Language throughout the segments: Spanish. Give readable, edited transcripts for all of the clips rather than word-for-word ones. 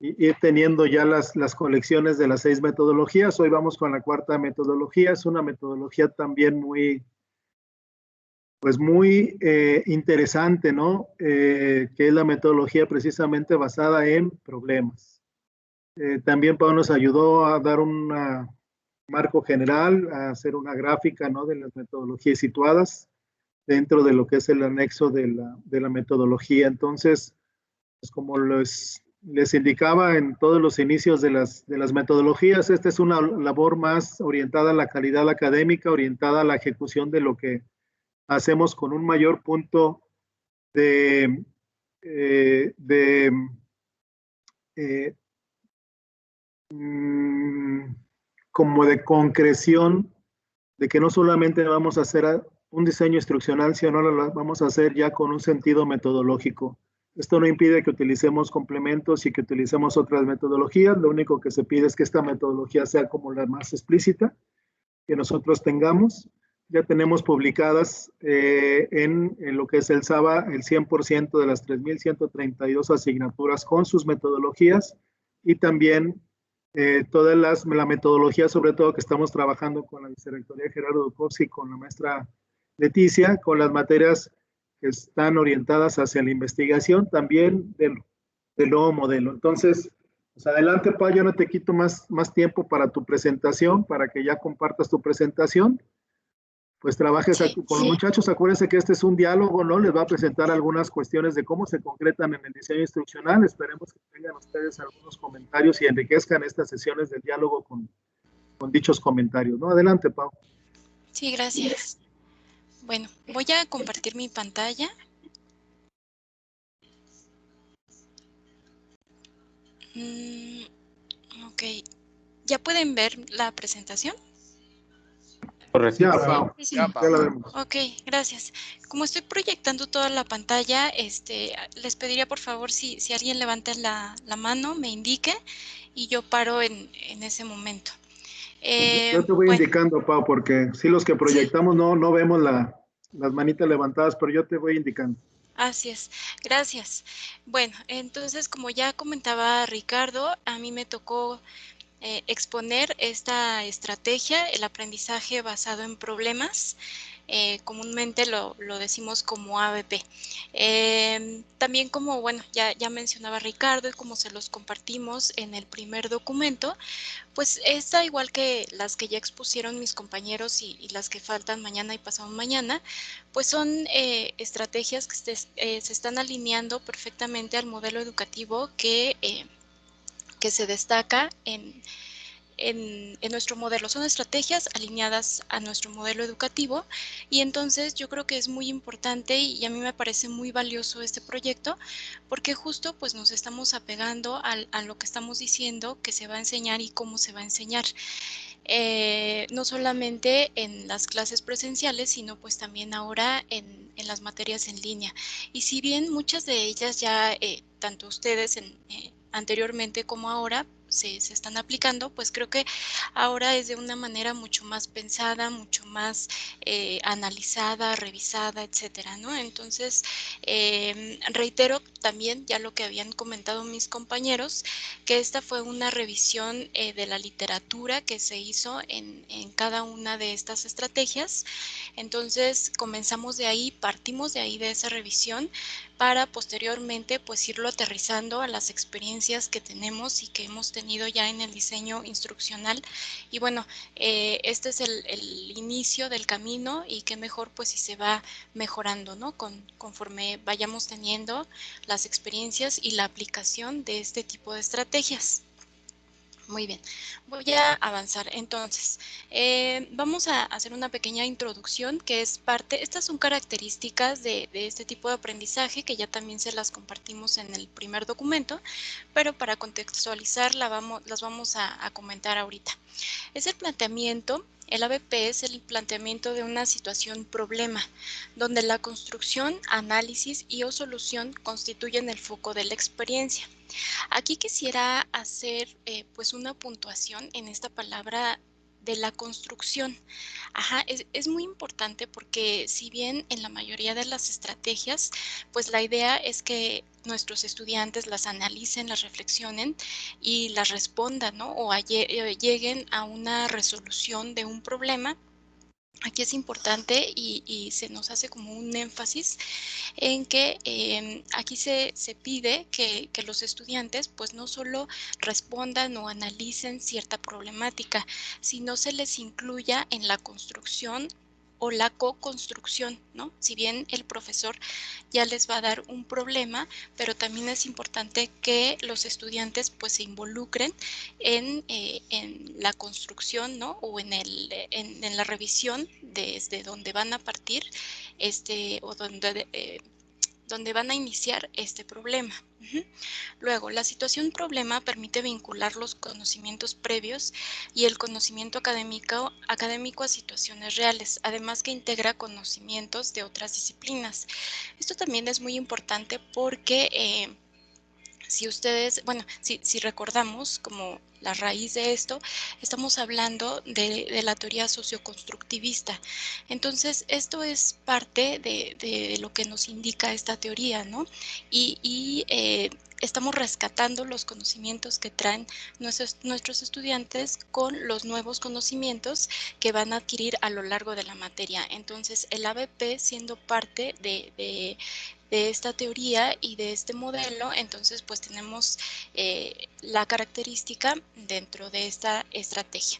ir teniendo ya las colecciones de las 6 metodologías. Hoy vamos con la 4ª metodología. Es una metodología también muy, pues muy interesante, ¿no? Que es la metodología precisamente basada en problemas. También Pau nos ayudó a dar un marco general, a hacer una gráfica, ¿no? De las metodologías situadas dentro de lo que es el anexo de la metodología. Entonces, pues como les indicaba en todos los inicios de las metodologías, esta es una labor más orientada a la calidad académica, orientada a la ejecución de lo que hacemos con un mayor punto de, eh, de eh, como de concreción, de que no solamente vamos a hacer un diseño instruccional, sino lo vamos a hacer ya con un sentido metodológico. Esto no impide que utilicemos complementos y que utilicemos otras metodologías. Lo único que se pide es que esta metodología sea como la más explícita que nosotros tengamos. Ya tenemos publicadas en lo que es el SABA el 100% de las 3.132 asignaturas con sus metodologías y también toda la metodología, sobre todo que estamos trabajando con la vicerrectoría Gerardo Dukovsky, con la maestra Leticia, con las materias que están orientadas hacia la investigación también del nuevo modelo. Entonces, pues adelante, Pa, yo no te quito más tiempo para tu presentación, para que ya compartas tu presentación. Pues trabajes Sí, con los muchachos. Acuérdense que este es un diálogo, ¿no? Les va a presentar algunas cuestiones de cómo se concretan en el diseño instruccional. Esperemos que tengan ustedes algunos comentarios y enriquezcan estas sesiones del diálogo con dichos comentarios, ¿no? Adelante, Pau. sí, gracias. Bueno, voy a compartir mi pantalla. Ok, ¿ya pueden ver la presentación? Correcto. Ya, Pau. Sí. Ya la vemos. Ok, gracias. Como estoy proyectando toda la pantalla, les pediría por favor si alguien levanta la mano, me indique y yo paro en ese momento. Yo te voy Bueno, indicando, Pau, porque sí los que proyectamos no vemos las manitas levantadas, pero yo te voy indicando. así es, gracias. Bueno, entonces como ya comentaba Ricardo, a mí me tocó exponer esta estrategia, el aprendizaje basado en problemas. Comúnmente lo decimos como ABP. También como, bueno, ya mencionaba Ricardo y como se los compartimos en el primer documento, pues esta igual que las que ya expusieron mis compañeros y las que faltan mañana y pasado mañana, pues son estrategias que se están alineando perfectamente al modelo educativo que se destaca en nuestro modelo. Son estrategias alineadas a nuestro modelo educativo y entonces yo creo que es muy importante y a mí me parece muy valioso este proyecto porque justo pues nos estamos apegando a lo que estamos diciendo que se va a enseñar y cómo se va a enseñar. No solamente en las clases presenciales, sino pues también ahora en las materias en línea. Y si bien muchas de ellas ya, tanto ustedes anteriormente como ahora, se están aplicando, pues creo que ahora es de una manera mucho más pensada, mucho más analizada, revisada, etcétera, ¿no? Entonces, reitero también ya lo que habían comentado mis compañeros, que esta fue una revisión de la literatura que se hizo en cada una de estas estrategias. Entonces, comenzamos de ahí, partimos de ahí de esa revisión para posteriormente pues irlo aterrizando a las experiencias que tenemos y que hemos tenido ya en el diseño instruccional. Y bueno, este es el inicio del camino y qué mejor pues si se va mejorando, ¿no? Conforme vayamos teniendo las experiencias y la aplicación de este tipo de estrategias. Muy bien, voy a avanzar. Entonces, vamos a hacer una pequeña introducción que es parte, estas son características de este tipo de aprendizaje que ya también se las compartimos en el primer documento, pero para contextualizar las vamos a comentar ahorita. Es el planteamiento, el ABP es el planteamiento de una situación problema, donde la construcción, análisis y o solución constituyen el foco de la experiencia. Aquí quisiera hacer pues una puntuación en esta palabra de la construcción. Ajá, es muy importante porque si bien en la mayoría de las estrategias, pues la idea es que nuestros estudiantes las analicen, las reflexionen y las respondan, ¿no? O lleguen a una resolución de un problema. Aquí es importante y se nos hace como un énfasis en que aquí se pide que los estudiantes pues no solo respondan o analicen cierta problemática, sino se les incluya en la construcción o la co-construcción, ¿no? Si bien el profesor ya les va a dar un problema, pero también es importante que los estudiantes pues se involucren en la construcción, ¿no? O en la revisión desde donde van a partir o donde van a iniciar este problema. Luego, la situación problema permite vincular los conocimientos previos y el conocimiento académico a situaciones reales, además que integra conocimientos de otras disciplinas. Esto también es muy importante porque si ustedes, bueno, si recordamos como la raíz de esto, estamos hablando de la teoría socioconstructivista. Entonces, esto es parte de lo que nos indica esta teoría, ¿no? Y estamos rescatando los conocimientos que traen nuestros estudiantes con los nuevos conocimientos que van a adquirir a lo largo de la materia. Entonces, el ABP siendo parte de esta teoría y de este modelo, entonces pues tenemos la característica dentro de esta estrategia.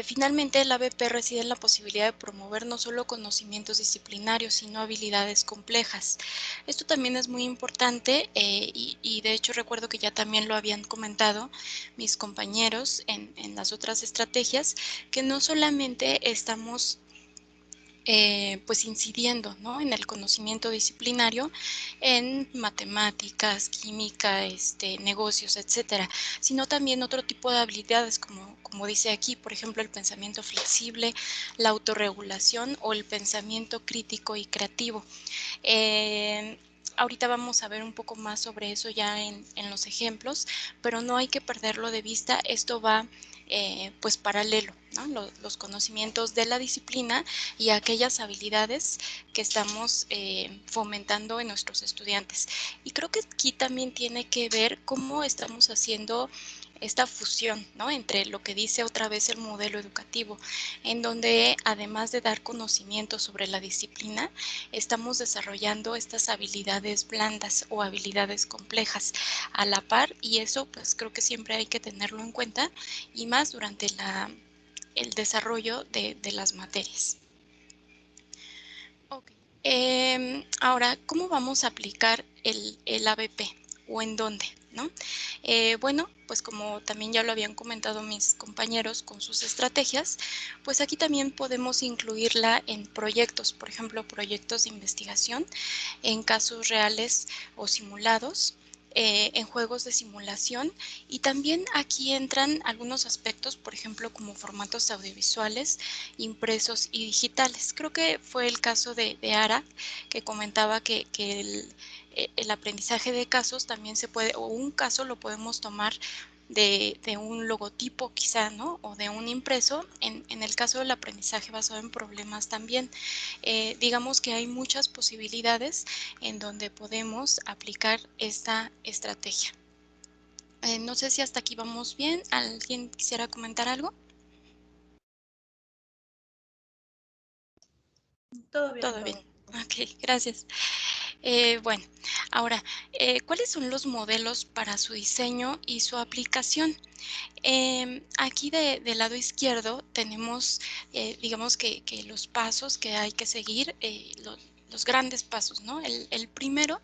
Finalmente, el ABP reside en la posibilidad de promover no solo conocimientos disciplinarios, sino habilidades complejas. Esto también es muy importante y de hecho recuerdo que ya también lo habían comentado mis compañeros en las otras estrategias, que no solamente estamos pues incidiendo, ¿no? En el conocimiento disciplinario, en matemáticas, química, negocios, etcétera, sino también otro tipo de habilidades, como dice aquí, por ejemplo, el pensamiento flexible, la autorregulación o el pensamiento crítico y creativo. Ahorita vamos a ver un poco más sobre eso ya en los ejemplos, pero no hay que perderlo de vista. Esto va pues paralelo, ¿no? Los conocimientos de la disciplina y aquellas habilidades que estamos fomentando en nuestros estudiantes. Y creo que aquí también tiene que ver cómo estamos haciendo esta fusión, ¿no? Entre lo que dice otra vez el modelo educativo, en donde además de dar conocimiento sobre la disciplina, estamos desarrollando estas habilidades blandas o habilidades complejas a la par, y eso pues creo que siempre hay que tenerlo en cuenta y más durante el desarrollo de las materias. Okay. Ahora, ¿cómo vamos a aplicar el ABP o en dónde? ¿No? Bueno, pues como también ya lo habían comentado mis compañeros con sus estrategias, pues aquí también podemos incluirla en proyectos, por ejemplo, proyectos de investigación, en casos reales o simulados, en juegos de simulación, y también aquí entran algunos aspectos, por ejemplo, como formatos audiovisuales, impresos y digitales. Creo que fue el caso de Ara, que comentaba que el aprendizaje de casos también se puede, o un caso lo podemos tomar de un logotipo quizá, ¿no? O de un impreso, en el caso del aprendizaje basado en problemas también. Digamos que hay muchas posibilidades en donde podemos aplicar esta estrategia. No sé si hasta aquí vamos bien. ¿Alguien quisiera comentar algo? Todo bien. Todo bien. Ok, gracias. Bueno, ahora, ¿cuáles son los modelos para su diseño y su aplicación? Aquí del lado izquierdo tenemos, digamos que los pasos que hay que seguir, los grandes pasos, ¿no? El primero,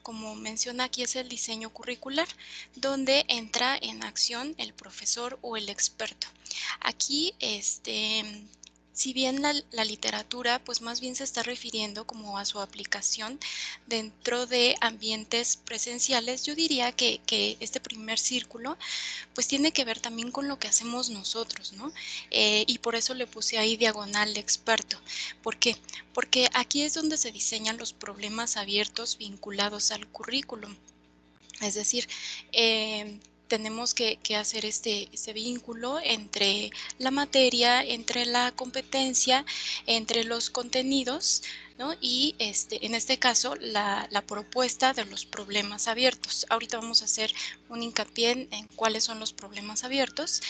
como menciona aquí, es el diseño curricular, donde entra en acción el profesor o el experto. Aquí, si bien la literatura, pues más bien se está refiriendo como a su aplicación dentro de ambientes presenciales, yo diría que este primer círculo pues tiene que ver también con lo que hacemos nosotros, ¿no? Y por eso le puse ahí diagonal experto. ¿Por qué? Porque aquí es donde se diseñan los problemas abiertos vinculados al currículum. Es decir, tenemos que hacer este vínculo entre la materia, entre la competencia, entre los contenidos, ¿no? Y en este caso, la propuesta de los problemas abiertos. Ahorita vamos a hacer un hincapié en cuáles son los problemas abiertos.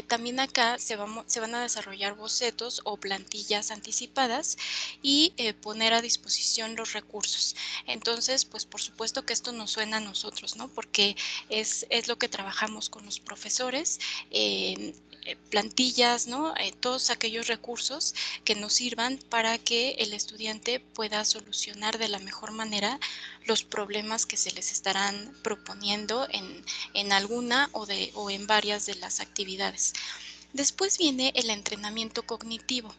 También acá se van a desarrollar bocetos o plantillas anticipadas y poner a disposición los recursos. Entonces, pues por supuesto que esto nos suena a nosotros, ¿no? Porque es lo que trabajamos con los profesores, plantillas, ¿no? Todos aquellos recursos que nos sirvan para que el estudiante pueda solucionar de la mejor manera los problemas que se les estarán proponiendo en alguna o en varias de las actividades. Después viene el entrenamiento cognitivo,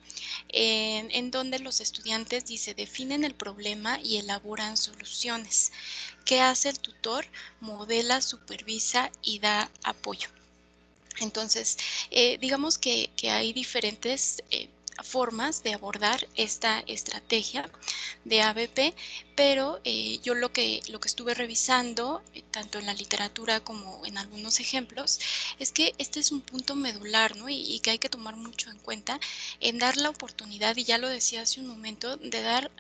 en donde los estudiantes, dice, definen el problema y elaboran soluciones. ¿Qué hace el tutor? Modela, supervisa y da apoyo. Entonces, digamos que hay diferentes formas de abordar esta estrategia de ABP, pero yo lo que estuve revisando, tanto en la literatura como en algunos ejemplos, es que este es un punto medular, ¿no? Y que hay que tomar mucho en cuenta en dar la oportunidad, y ya lo decía hace un momento, de dar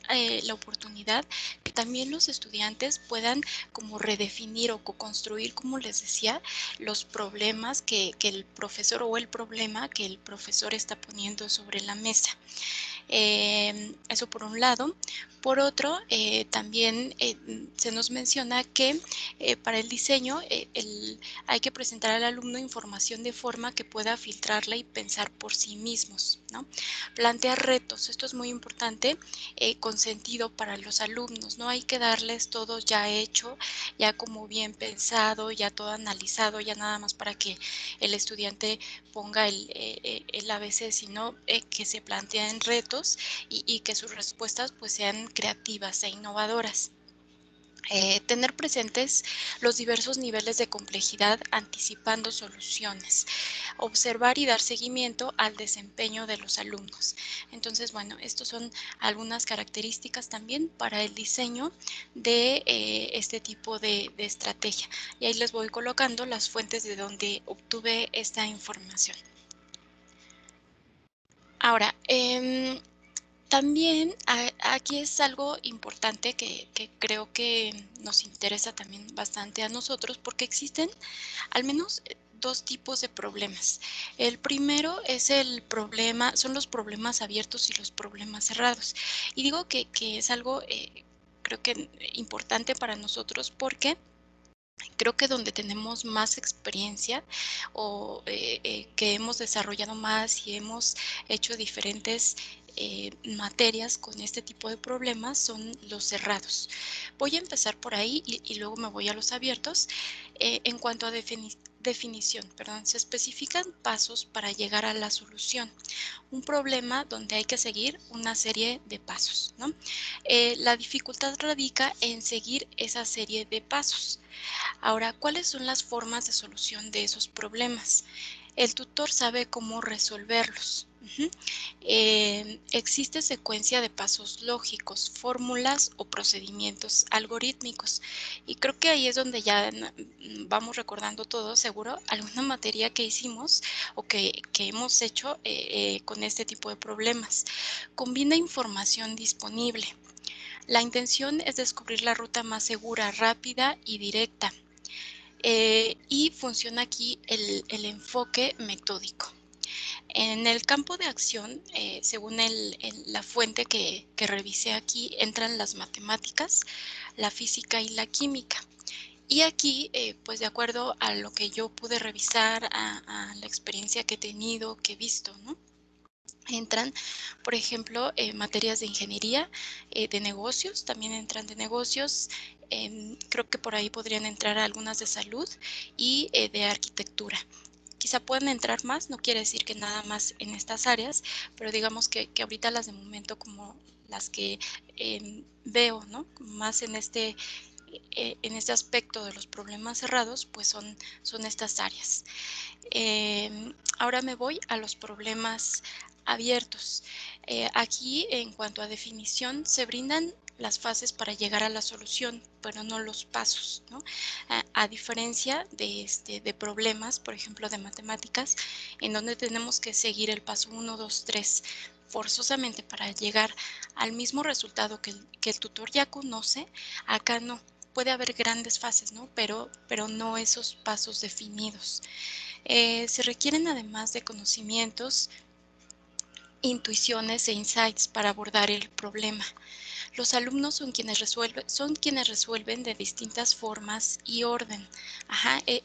la oportunidad que también los estudiantes puedan como redefinir o co-construir, como les decía, los problemas que el profesor o el problema que el profesor está poniendo sobre la mesa. Eso por un lado. Por otro, también se nos menciona que para el diseño hay que presentar al alumno información de forma que pueda filtrarla y pensar por sí mismos, ¿no? Plantear retos, esto es muy importante, con sentido para los alumnos, no hay que darles todo ya hecho, ya como bien pensado, ya todo analizado, ya nada más para que el estudiante ponga el ABC, sino que se planteen retos y que sus respuestas pues sean creativas e innovadoras. Tener presentes los diversos niveles de complejidad anticipando soluciones, observar y dar seguimiento al desempeño de los alumnos. Entonces, bueno, estos son algunas características también para el diseño de este tipo de estrategia. Y ahí les voy colocando las fuentes de donde obtuve esta información. Ahora, también aquí es algo importante que creo que nos interesa también bastante a nosotros, porque existen al menos dos tipos de problemas. El primero es son los problemas abiertos y los problemas cerrados. Y digo que es algo creo que importante para nosotros porque creo que donde tenemos más experiencia o que hemos desarrollado más y hemos hecho diferentes materias con este tipo de problemas son los cerrados. Voy a empezar por ahí y luego me voy a los abiertos. En cuanto a definición, perdón, se especifican pasos para llegar a la solución. Un problema donde hay que seguir una serie de pasos, ¿no? La dificultad radica en seguir esa serie de pasos. Ahora, ¿cuáles son las formas de solución de esos problemas? El tutor sabe cómo resolverlos. Existe secuencia de pasos lógicos, fórmulas o procedimientos algorítmicos. Y creo que ahí es donde ya vamos recordando todo, seguro, alguna materia que hicimos o que hemos hecho con este tipo de problemas. Combina información disponible. La intención es descubrir la ruta más segura, rápida y directa. Y funciona aquí el enfoque metódico. En el campo de acción, según la fuente que revisé aquí, entran las matemáticas, la física y la química. Y aquí, pues de acuerdo a lo que yo pude revisar, a la experiencia que he tenido, que he visto, ¿no? Entran, por ejemplo, materias de ingeniería, de negocios, también entran de negocios, creo que por ahí podrían entrar algunas de salud y de arquitectura. Quizá puedan entrar más, no quiere decir que nada más en estas áreas, pero digamos que ahorita las de momento como las que veo, ¿no? Más en este aspecto de los problemas cerrados, pues son estas áreas. Ahora me voy a los problemas abiertos. Aquí, en cuanto a definición, se brindan las fases para llegar a la solución, pero no los pasos, ¿no? A diferencia de problemas, por ejemplo, de matemáticas, en donde tenemos que seguir el paso 1, 2, 3 forzosamente para llegar al mismo resultado que el tutor ya conoce, acá no. Puede haber grandes fases, ¿no? Pero no esos pasos definidos. Se requieren además de conocimientos, intuiciones e insights para abordar el problema. Los alumnos son quienes resuelven de distintas formas y orden.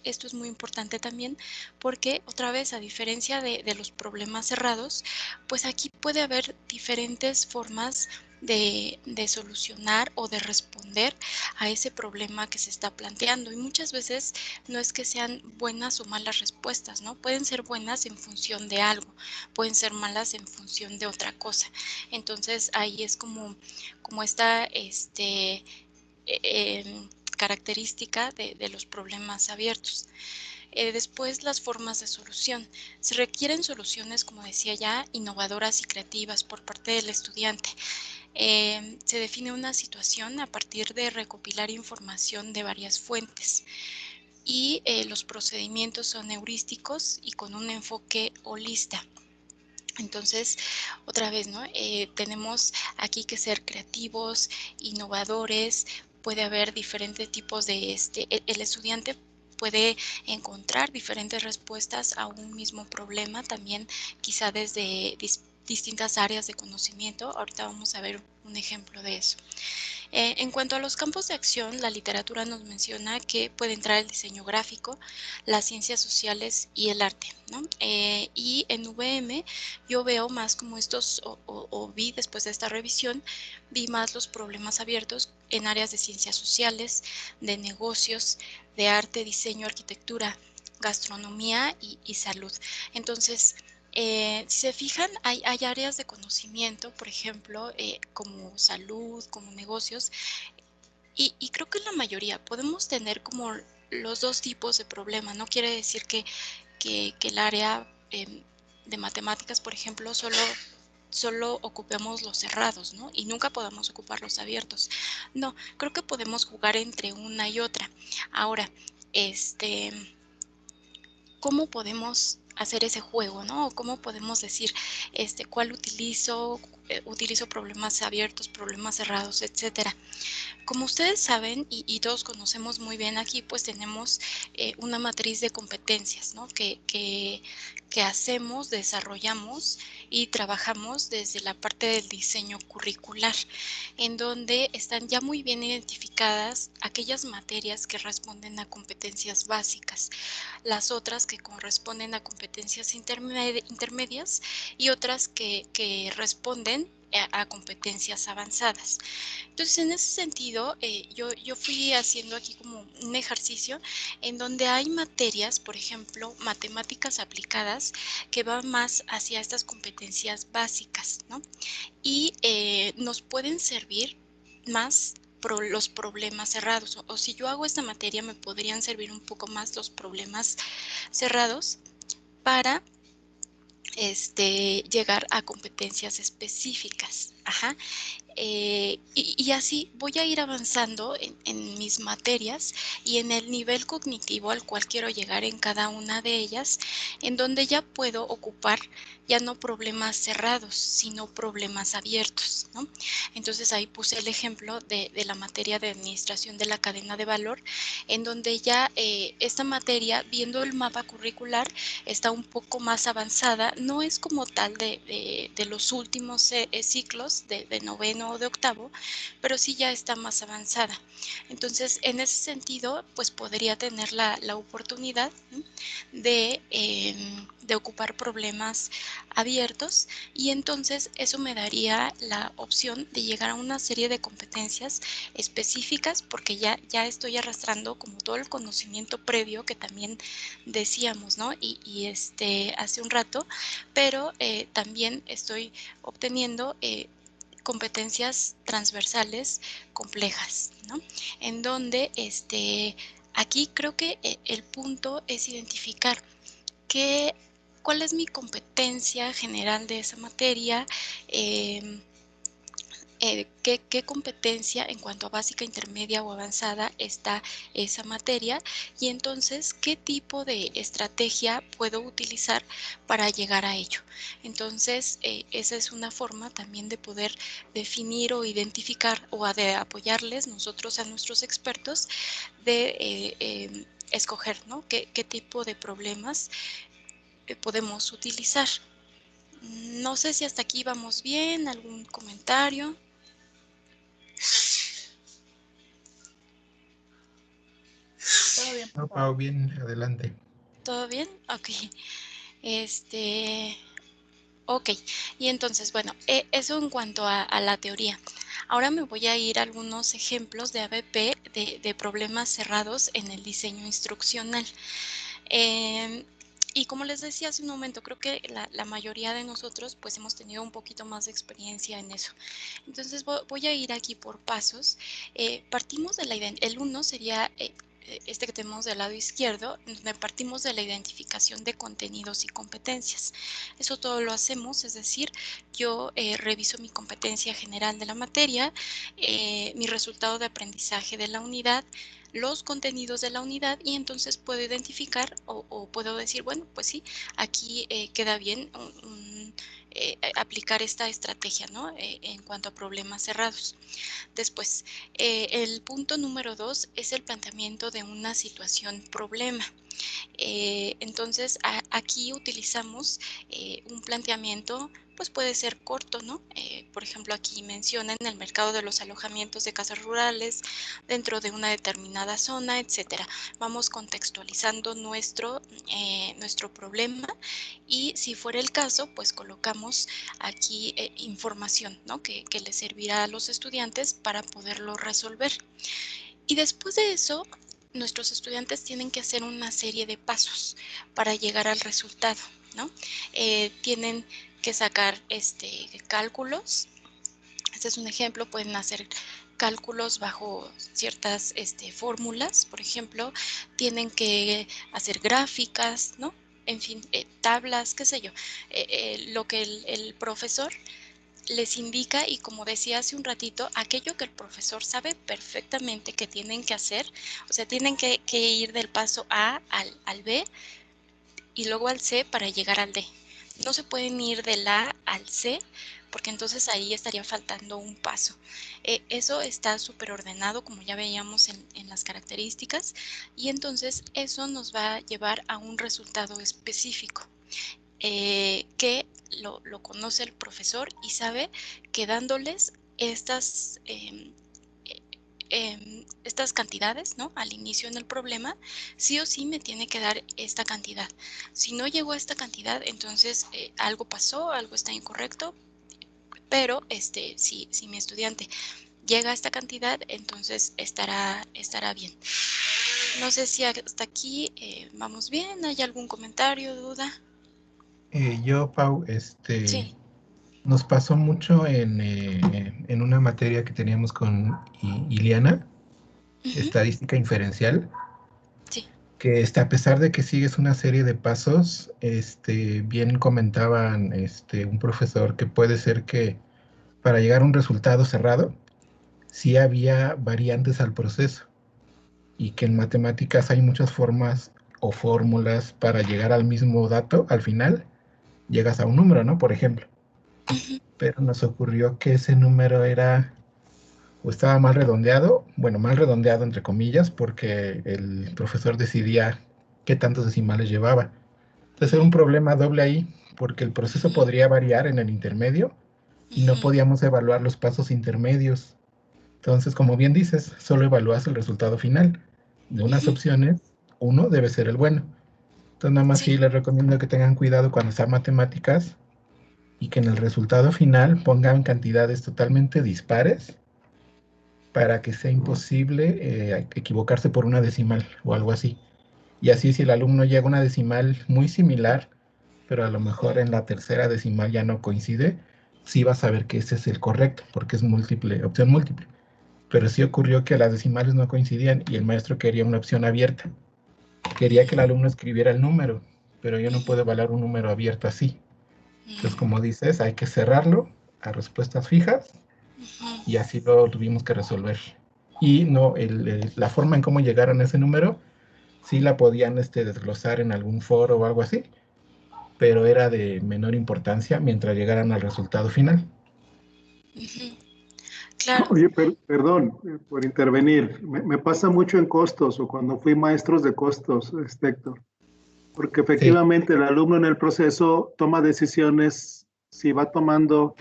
Esto es muy importante también porque, otra vez, a diferencia de los problemas cerrados, pues aquí puede haber diferentes formas de solucionar o de responder a ese problema que se está planteando. Y muchas veces no es que sean buenas o malas respuestas, ¿no? Pueden ser buenas en función de algo, pueden ser malas en función de otra cosa. Entonces ahí es como esta característica de los problemas abiertos. Después, las formas de solución. Se requieren soluciones, como decía ya, innovadoras y creativas por parte del estudiante. Se define una situación a partir de recopilar información de varias fuentes. Y los procedimientos son heurísticos y con un enfoque holista. Entonces, otra vez, ¿no? Tenemos aquí que ser creativos, innovadores, puede haber diferentes tipos de el estudiante puede encontrar diferentes respuestas a un mismo problema, también quizá desde distintas áreas de conocimiento. Ahorita vamos a ver un ejemplo de eso. En cuanto a los campos de acción, la literatura nos menciona que puede entrar el diseño gráfico, las ciencias sociales y el arte, ¿no? Y en VM yo veo más como estos, o vi después de esta revisión, vi más los problemas abiertos en áreas de ciencias sociales, de negocios, de arte, diseño, arquitectura, gastronomía y salud. Entonces, si se fijan, hay áreas de conocimiento, por ejemplo, como salud, como negocios, y creo que en la mayoría podemos tener como los dos tipos de problemas. No quiere decir que el área de matemáticas, por ejemplo, solo ocupemos los cerrados, ¿no? Y nunca podamos ocupar los abiertos. No, creo que podemos jugar entre una y otra. Ahora, ¿cómo podemos hacer ese juego, ¿no? ¿Cómo podemos decir cuál utilizo? Utilizo problemas abiertos, problemas cerrados, etcétera. Como ustedes saben, y todos conocemos muy bien aquí, pues tenemos una matriz de competencias, ¿no? que hacemos, desarrollamos y trabajamos desde la parte del diseño curricular, en donde están ya muy bien identificadas aquellas materias que responden a competencias básicas, las otras que corresponden a competencias intermedias y otras que responden a competencias avanzadas. Entonces, en ese sentido, yo fui haciendo aquí como un ejercicio en donde hay materias, por ejemplo, matemáticas aplicadas, que van más hacia estas competencias básicas, ¿no? Y nos pueden servir más los problemas cerrados. O si yo hago esta materia, me podrían servir un poco más los problemas cerrados para llegar a competencias específicas. Y así voy a ir avanzando en mis materias y en el nivel cognitivo al cual quiero llegar en cada una de ellas, en donde ya puedo ocupar ya no problemas cerrados, sino problemas abiertos, ¿no? Entonces ahí puse el ejemplo de la materia de administración de la cadena de valor, en donde ya esta materia, viendo el mapa curricular, está un poco más avanzada. No es como tal de los últimos ciclos de noveno o de octavo, pero sí ya está más avanzada. Entonces, en ese sentido, pues podría tener la oportunidad, ¿no?, de ocupar problemas abiertos, y entonces eso me daría la opción de llegar a una serie de competencias específicas, porque ya estoy arrastrando como todo el conocimiento previo que también decíamos, ¿no? Y hace un rato, pero también estoy obteniendo competencias transversales complejas, ¿no? En donde aquí creo que el punto es identificar cuál es mi competencia general de esa materia, qué competencia en cuanto a básica, intermedia o avanzada está esa materia, y entonces qué tipo de estrategia puedo utilizar para llegar a ello. Entonces, esa es una forma también de poder definir o identificar o de apoyarles nosotros a nuestros expertos de escoger, ¿no? ¿Qué tipo de problemas podemos utilizar? No sé si hasta aquí vamos bien, algún comentario. Todo bien, No, por favor. Pau, bien, adelante. ¿Todo bien? Ok. Ok. Y entonces, bueno, eso en cuanto a la teoría. Ahora me voy a ir a algunos ejemplos de ABP de problemas cerrados en el diseño instruccional. Y como les decía hace un momento, creo que la mayoría de nosotros pues hemos tenido un poquito más de experiencia en eso. Entonces voy a ir aquí por pasos. Partimos de el uno sería este que tenemos del lado izquierdo, donde partimos de la identificación de contenidos y competencias. Eso todo lo hacemos, es decir, yo reviso mi competencia general de la materia, mi resultado de aprendizaje de la unidad, los contenidos de la unidad, y entonces puedo identificar o puedo decir, bueno, pues sí, aquí queda bien aplicar esta estrategia, ¿no? En cuanto a problemas cerrados. Después, el punto número 2 es el planteamiento de una situación problema. Entonces, aquí utilizamos un planteamiento, pues puede ser corto, ¿no? Por ejemplo, aquí mencionan el mercado de los alojamientos de casas rurales dentro de una determinada zona, etcétera. Vamos contextualizando nuestro problema, y si fuera el caso, pues colocamos aquí información, ¿no? Que les servirá a los estudiantes para poderlo resolver. Y después de eso, nuestros estudiantes tienen que hacer una serie de pasos para llegar al resultado, ¿no? Tienen que sacar cálculos. Este es un ejemplo, pueden hacer cálculos bajo ciertas fórmulas, por ejemplo, tienen que hacer gráficas, ¿no? En fin, tablas, qué sé yo, lo que el profesor les indica, y como decía hace un ratito, aquello que el profesor sabe perfectamente que tienen que hacer, o sea, tienen que ir del paso A al B y luego al C para llegar al D. No se pueden ir del A al C, porque entonces ahí estaría faltando un paso. Eso está súper ordenado, como ya veíamos en las características, y entonces eso nos va a llevar a un resultado específico. Que lo conoce el profesor y sabe que dándoles estas cantidades, ¿no? Al inicio en el problema, sí o sí me tiene que dar esta cantidad. Si no llegó a esta cantidad, entonces algo pasó, algo está incorrecto, pero si mi estudiante llega a esta cantidad, entonces estará bien. No sé si hasta aquí vamos bien. ¿Hay algún comentario, duda? Pau, Sí. nos pasó mucho en una materia que teníamos con Iliana, Ujú. estadística inferencial, Sí. que a pesar de que sigues una serie de pasos, bien comentaban un profesor que puede ser que para llegar a un resultado cerrado, sí había variantes al proceso, y que en matemáticas hay muchas formas o fórmulas para llegar al mismo dato, al final llegas a un número, ¿no? Por ejemplo. Ujú. Pero nos ocurrió que ese número era, o estaba mal redondeado, bueno, mal redondeado entre comillas, porque el profesor decidía qué tantos decimales llevaba. Entonces era un problema doble ahí, porque el proceso Ujú. podría variar en el intermedio y no Ujú. podíamos evaluar los pasos intermedios. Entonces, como bien dices, solo evalúas el resultado final. De unas Ujú. opciones, uno debe ser el bueno. Entonces, nada más Sí. sí les recomiendo que tengan cuidado cuando sean matemáticas y que en el resultado final pongan cantidades totalmente dispares para que sea imposible equivocarse por una decimal o algo así. Y así si el alumno llega a una decimal muy similar, pero a lo mejor en la tercera decimal ya no coincide, sí va a saber que ese es el correcto, porque es múltiple, opción múltiple. Pero sí ocurrió que las decimales no coincidían y el maestro quería una opción abierta. Quería que el alumno escribiera el número, pero yo no Ujú. puedo evaluar un número abierto así. Entonces, Ujú. como dices, hay que cerrarlo a respuestas fijas Ujú. y así lo tuvimos que resolver. Y no, la forma en cómo llegaron a ese número, sí la podían desglosar en algún foro o algo así, pero era de menor importancia mientras llegaran al resultado final. Ujú. Claro. Oye, perdón por intervenir. Me pasa mucho en costos o cuando fui maestros de costos, Héctor, porque Sí, efectivamente el alumno en el proceso toma decisiones si va tomando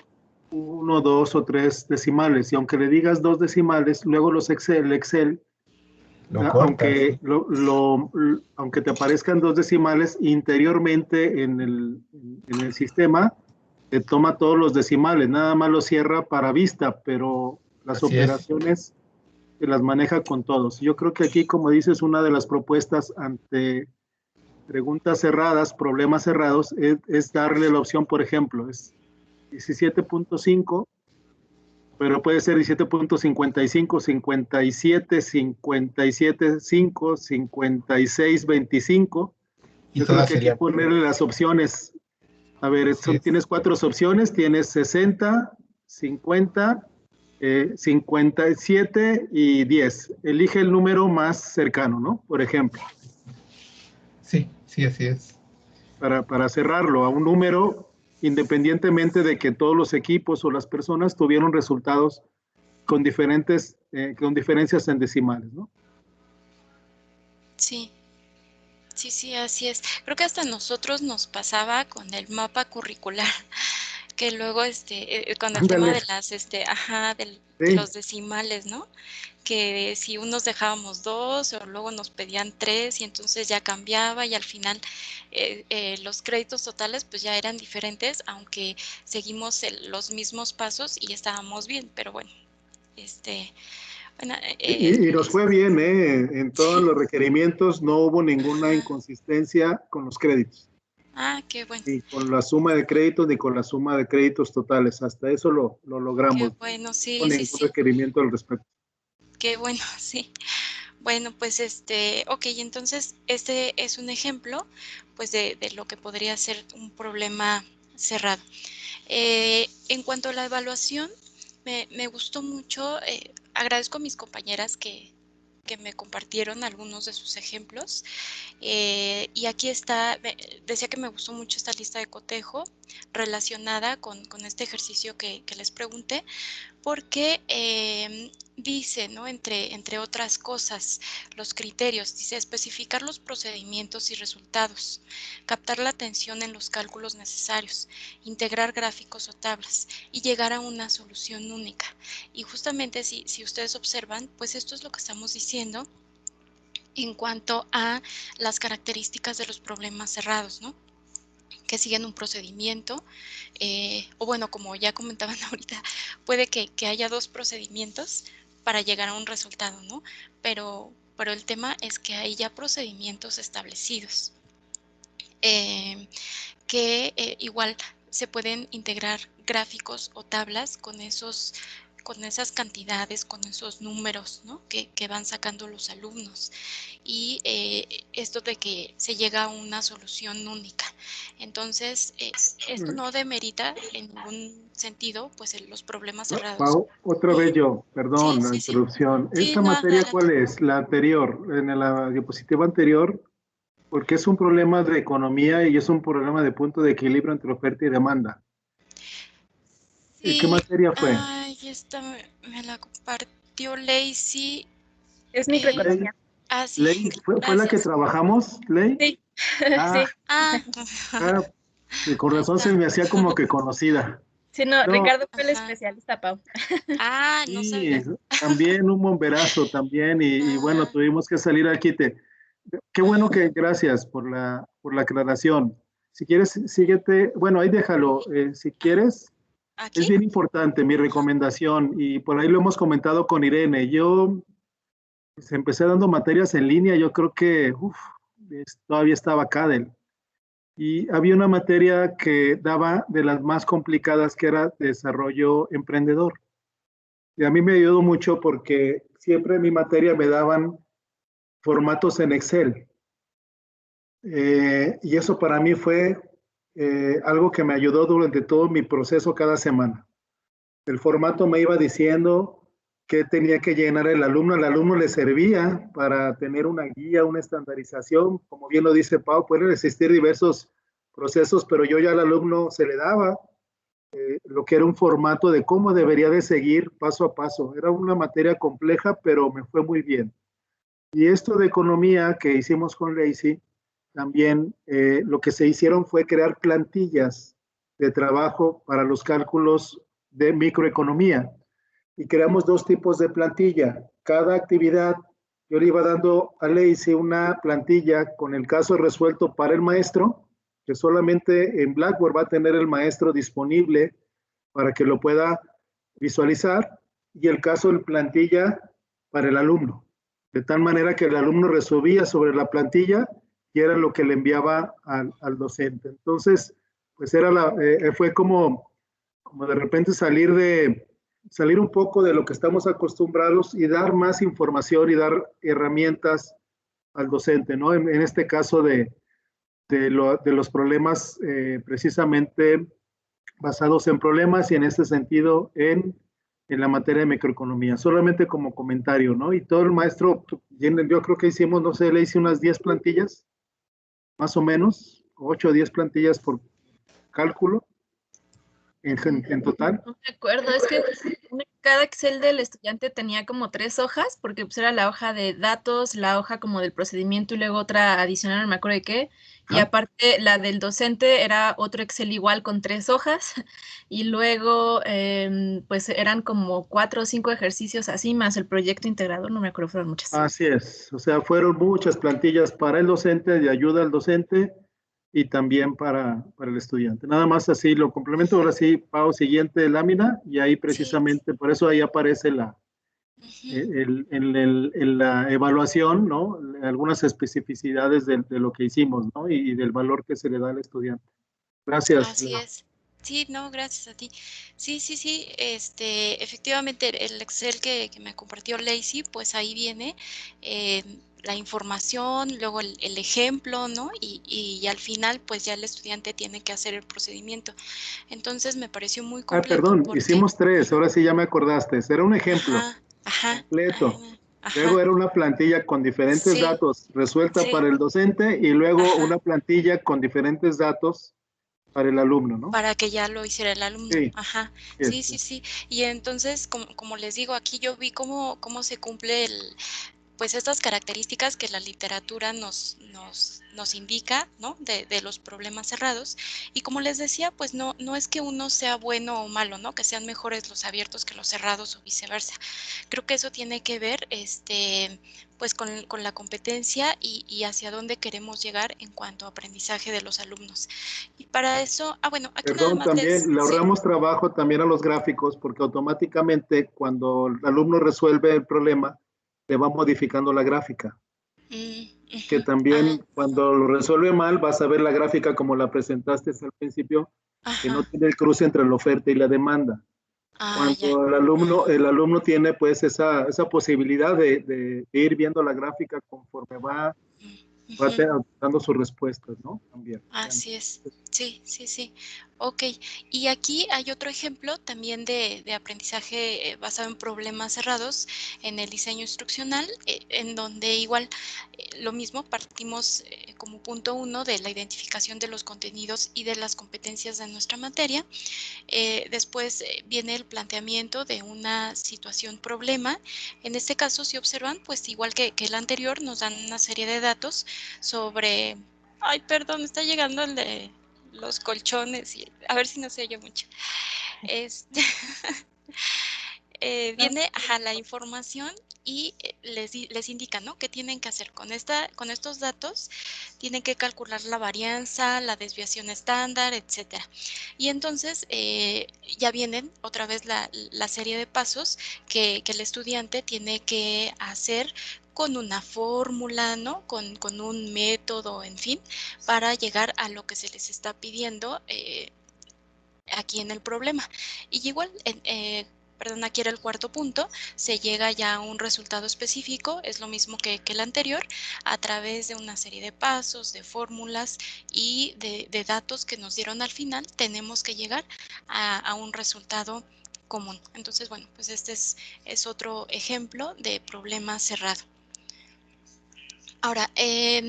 uno, dos o tres decimales, y aunque le digas dos decimales, luego el Excel, lo cortas, sí. aunque te aparezcan dos decimales, interiormente en el sistema, te toma todos los decimales, nada más lo cierra para vista, pero las Así es. operaciones se las maneja con todos. Yo creo que aquí, como dices, una de las propuestas ante preguntas cerradas, problemas cerrados, es darle la opción, por ejemplo, es 17.5, pero puede ser 17.55, 57.5, 56.25. Y Yo creo todas que aquí serían, ponerle las opciones, a ver, así es. tienes cuatro opciones, tienes 60, 50, 57 y 10. Elige el número más cercano, ¿no? Por ejemplo, Sí, sí, así es. para cerrarlo a un número, independientemente de que todos los equipos o las personas tuvieron resultados con diferencias en decimales, ¿no? Sí, sí, sí, así es. Creo que hasta a nosotros nos pasaba con el mapa curricular, que luego, con el tema de Ándale, las, ajá, de sí. los decimales, ¿no? Que si unos dejábamos 2 o luego nos pedían 3 y entonces ya cambiaba y al final los créditos totales pues ya eran diferentes, aunque seguimos los mismos pasos y estábamos bien, pero bueno, este, bueno, Y nos fue bien, ¿eh? En todos sí, los requerimientos no hubo ninguna ajá, inconsistencia con los créditos, qué bueno, ni con la suma de créditos, ni con la suma de créditos totales. Hasta eso lo logramos. No hubo sí, sí, ningún sí, requerimiento al respecto. qué bueno, sí. Bueno, pues ok, entonces este es un ejemplo pues de lo que podría ser un problema cerrado. En cuanto a la evaluación, me gustó mucho, agradezco a mis compañeras que me compartieron algunos de sus ejemplos. Y aquí está, decía que me gustó mucho esta lista de cotejo relacionada con este ejercicio que les pregunté, porque dice, ¿no? Entre otras cosas, los criterios, dice especificar los procedimientos y resultados, captar la atención en los cálculos necesarios, integrar gráficos o tablas y llegar a una solución única. Y justamente si ustedes observan, pues esto es lo que estamos diciendo en cuanto a las características de los problemas cerrados, ¿no? Que siguen un procedimiento, o bueno, como ya comentaban ahorita, puede que haya dos procedimientos para llegar a un resultado, ¿no? Pero el tema es que hay ya procedimientos establecidos, eh, que igual se pueden integrar gráficos o tablas con esas cantidades, con esos números, ¿no? que van sacando los alumnos. Y esto de que se llega a una solución única. Entonces, esto no demerita en ningún sentido pues los problemas cerrados. Pau, otra vez Y yo, sí, perdón la sí, sí, interrupción. sí, ¿Esta no, materia adelante. cuál es? La anterior, en la diapositiva anterior, porque es un problema de economía y es un problema de punto de equilibrio entre oferta y demanda. ¿Qué Sí, materia fue? ay, esta me la compartió Lacey. Es Eh, Ley, microeconomía. sí, Ley, ¿fue la que gracias. trabajamos, Ley? Sí, Ah, sí. Ah, ah, sí, con ahí razón se está. me hacía como que conocida. Sí, no, No, Ricardo fue el Ajá. especialista, Pau. No sí, sabía. también un bomberazo también y bueno, Ah, tuvimos que salir al quite. Qué bueno que, gracias por la aclaración. Si quieres, síguete, bueno, ahí déjalo. Si quieres, es ¿aquí? bien importante mi Ajá. recomendación y por ahí lo hemos comentado con Irene. Yo pues, empecé dando materias en línea, yo creo que todavía estaba CADEL. Y había una materia que daba de las más complicadas que era desarrollo emprendedor. Y a mí me ayudó mucho porque siempre en mi materia me daban formatos en Excel. Y eso para mí fue algo que me ayudó durante todo mi proceso cada semana. El formato me iba diciendo qué tenía que llenar el alumno. Al alumno le servía para tener una guía, una estandarización. Como bien lo dice Pau, pueden existir diversos procesos, pero yo ya al alumno se le daba lo que era un formato de cómo debería de seguir paso a paso. Era una materia compleja, pero me fue muy bien. Y esto de economía que hicimos con Lacey, también lo que se hicieron fue crear plantillas de trabajo para los cálculos de microeconomía. Y creamos dos tipos de plantilla. Cada actividad, yo le iba dando a Lacey una plantilla con el caso resuelto para el maestro, que solamente en Blackboard va a tener el maestro disponible para que lo pueda visualizar, y el caso en plantilla para el alumno, de tal manera que el alumno resolvía sobre la plantilla y era lo que le enviaba al docente. Entonces, pues fue como de repente salir un poco de lo que estamos acostumbrados y dar más información y dar herramientas al docente, ¿no? En este caso de los problemas precisamente basados en problemas y en este sentido en la materia de microeconomía, solamente como comentario, ¿no? Y todo el maestro, yo creo que hicimos, no sé, le hice unas 10 plantillas, más o menos, 8 o 10 plantillas por cálculo en total. No me acuerdo, es que cada Excel del estudiante tenía como 3 hojas, porque pues era la hoja de datos, la hoja como del procedimiento y luego otra adicional, no me acuerdo de qué. Y aparte la del docente era otro Excel igual con 3 hojas. Y luego pues eran como 4 o 5 ejercicios así, más el proyecto integrador, no me acuerdo, fueron muchas. Así es, o sea, fueron muchas plantillas para el docente, de ayuda al docente y también para el estudiante. Nada más así lo complemento. Ahora sí, Pau, siguiente lámina, y ahí precisamente, por eso ahí aparece en la evaluación, ¿no? Algunas especificidades de lo que hicimos, ¿no? Y del valor que se le da al estudiante. Gracias. Así es. Sí, no, gracias a ti. Sí, efectivamente el Excel que me compartió Lacey, pues ahí viene la información, luego el ejemplo, ¿no? Y al final, pues ya el estudiante tiene que hacer el procedimiento. Entonces me pareció muy completo. Perdón, porque hicimos 3, ahora sí ya me acordaste. Era un ejemplo completo. Luego era una plantilla con diferentes datos resuelta para el docente y luego una plantilla con diferentes datos para el alumno, ¿no? Para que ya lo hiciera el alumno. Sí. Sí. Y entonces, como les digo, aquí yo vi cómo se cumple pues estas características que la literatura nos indica, ¿no? De los problemas cerrados. Y como les decía, pues no es que uno sea bueno o malo, ¿no? Que sean mejores los abiertos que los cerrados o viceversa. Creo que eso tiene que ver, pues con la competencia y hacia dónde queremos llegar en cuanto a aprendizaje de los alumnos. Y para eso, bueno, aquí nada más también le ahorramos trabajo también a los gráficos, porque automáticamente cuando el alumno resuelve el problema, le va modificando la gráfica. Que también cuando lo resuelve mal, vas a ver la gráfica como la presentaste al principio, que no tiene el cruce entre la oferta y la demanda. Cuando el alumno tiene pues esa posibilidad de ir viendo la gráfica conforme va dando sus respuestas, ¿no? También. Así es, sí. Ok, y aquí hay otro ejemplo también de aprendizaje basado en problemas cerrados en el diseño instruccional, en donde igual lo mismo, partimos como punto 1 de la identificación de los contenidos y de las competencias de nuestra materia. Después viene el planteamiento de una situación problema. En este caso, si observan, pues igual que el anterior, nos dan una serie de datos sobre... Ay, perdón, está llegando el de los colchones y a ver si no se oye mucho. Viene la información y les indica, ¿no? ¿Qué tienen que hacer con estos datos? Tienen que calcular la varianza, la desviación estándar, etcétera. Y entonces ya vienen otra vez la serie de pasos que el estudiante tiene que hacer con una fórmula, ¿no? Con un método, en fin, para llegar a lo que se les está pidiendo aquí en el problema. Y igual, perdón, aquí era el cuarto punto, se llega ya a un resultado específico, es lo mismo que el anterior, a través de una serie de pasos, de fórmulas y de datos que nos dieron al final, tenemos que llegar a un resultado común. Entonces, bueno, pues este es otro ejemplo de problema cerrado. Ahora,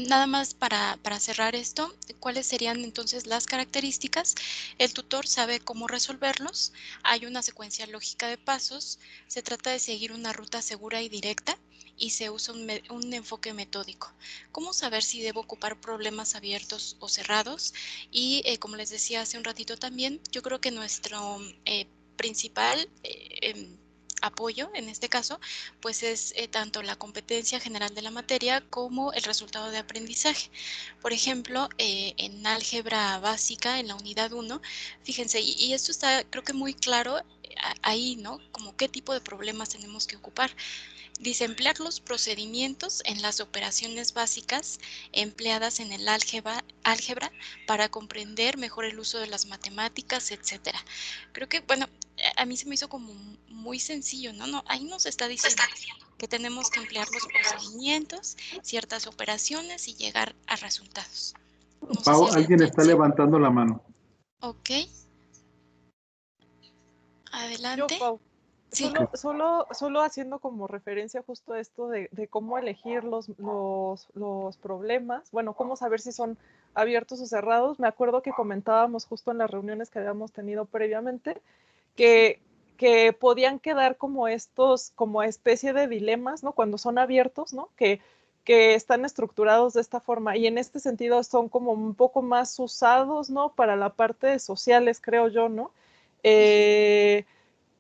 nada más para cerrar esto, ¿cuáles serían entonces las características? El tutor sabe cómo resolverlos, hay una secuencia lógica de pasos, se trata de seguir una ruta segura y directa y se usa un enfoque metódico. ¿Cómo saber si debo ocupar problemas abiertos o cerrados? Y como les decía hace un ratito también, yo creo que nuestro principal apoyo en este caso, pues es tanto la competencia general de la materia como el resultado de aprendizaje. Por ejemplo, en álgebra básica, en la unidad 1, fíjense, y esto está creo que muy claro ahí, ¿no? Como qué tipo de problemas tenemos que ocupar. Dice emplear los procedimientos en las operaciones básicas empleadas en el álgebra para comprender mejor el uso de las matemáticas, etcétera. Creo que, bueno, a mí se me hizo como muy sencillo, ¿no? No, ahí nos está diciendo que tenemos que emplear los procedimientos, ciertas operaciones y llegar a resultados. No sé si Pau, alguien alguien está sí. levantando la mano. Ok. Yo, Adelante. Pau, Sí. solo haciendo como referencia justo a esto de cómo elegir los problemas, bueno, cómo saber si son abiertos o cerrados. Me acuerdo que comentábamos justo en las reuniones que habíamos tenido previamente que, que podían quedar como estos, como especie de dilemas, ¿no? Cuando son abiertos, ¿no? Que están estructurados de esta forma y en este sentido son como un poco más usados, ¿no? Para la parte de sociales, creo yo, ¿no?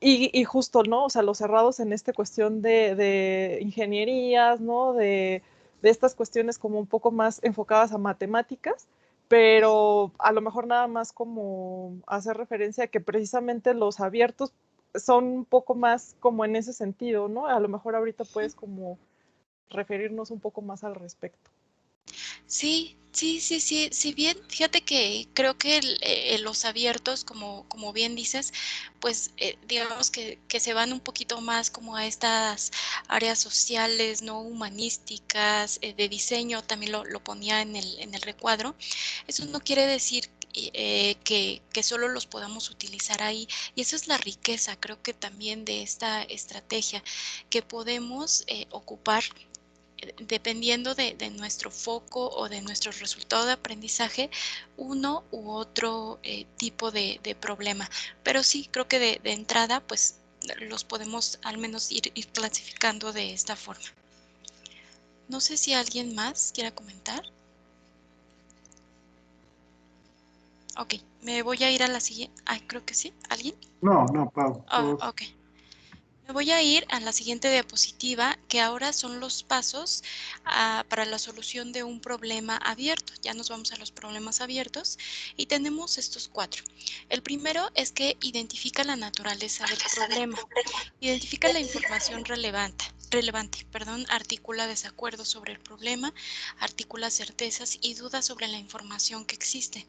Y justo, ¿no? O sea, los cerrados en esta cuestión de ingenierías, ¿no? De estas cuestiones como un poco más enfocadas a matemáticas, pero a lo mejor nada más como hacer referencia a que precisamente los abiertos son un poco más como en ese sentido, ¿no? A lo mejor ahorita puedes como referirnos un poco más al respecto. Sí, sí, sí, sí. Si bien, fíjate que creo que los abiertos, como bien dices, pues digamos que se van un poquito más como a estas áreas sociales, no humanísticas, de diseño, también lo ponía en el recuadro. Eso no quiere decir que solo los podamos utilizar ahí. Y esa es la riqueza, creo que también de esta estrategia, que podemos ocupar dependiendo de nuestro foco o de nuestro resultado de aprendizaje, uno u otro tipo de problema. Pero sí, creo que de entrada, pues los podemos al menos ir clasificando de esta forma. No sé si alguien más quiera comentar. Ok, me voy a ir a la siguiente. Ay, creo que sí. ¿Alguien? No, Pau. Ah, ok. Me voy a ir a la siguiente diapositiva, que ahora son los pasos para la solución de un problema abierto. Ya nos vamos a los problemas abiertos y tenemos estos 4. El primero es que identifica la naturaleza del problema. Identifica la información relevante, articula desacuerdos sobre el problema, articula certezas y dudas sobre la información que existe.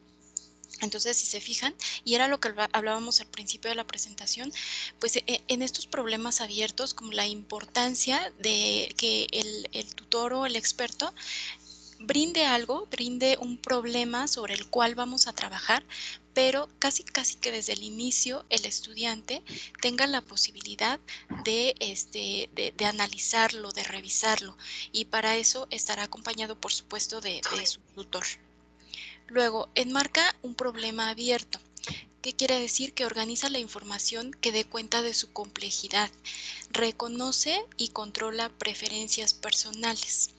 Entonces, si se fijan, y era lo que hablábamos al principio de la presentación, pues en estos problemas abiertos, como la importancia de que el tutor o el experto brinde un problema sobre el cual vamos a trabajar, pero casi que desde el inicio el estudiante tenga la posibilidad de analizarlo, de revisarlo, y para eso estará acompañado, por supuesto, de su tutor. Luego, enmarca un problema abierto. ¿Qué quiere decir? Que organiza la información que dé cuenta de su complejidad. Reconoce y controla preferencias personales.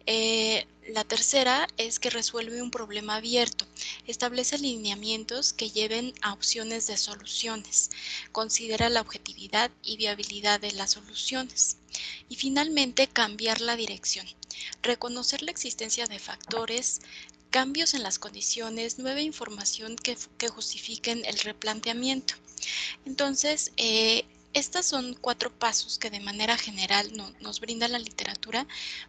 La tercera es que resuelve un problema abierto. Establece lineamientos que lleven a opciones de soluciones. Considera la objetividad y viabilidad de las soluciones. Y finalmente, cambiar la dirección. Reconocer la existencia de factores, cambios en las condiciones, nueva información que justifiquen el replanteamiento. Entonces, estos son 4 pasos que de manera general nos brinda la literatura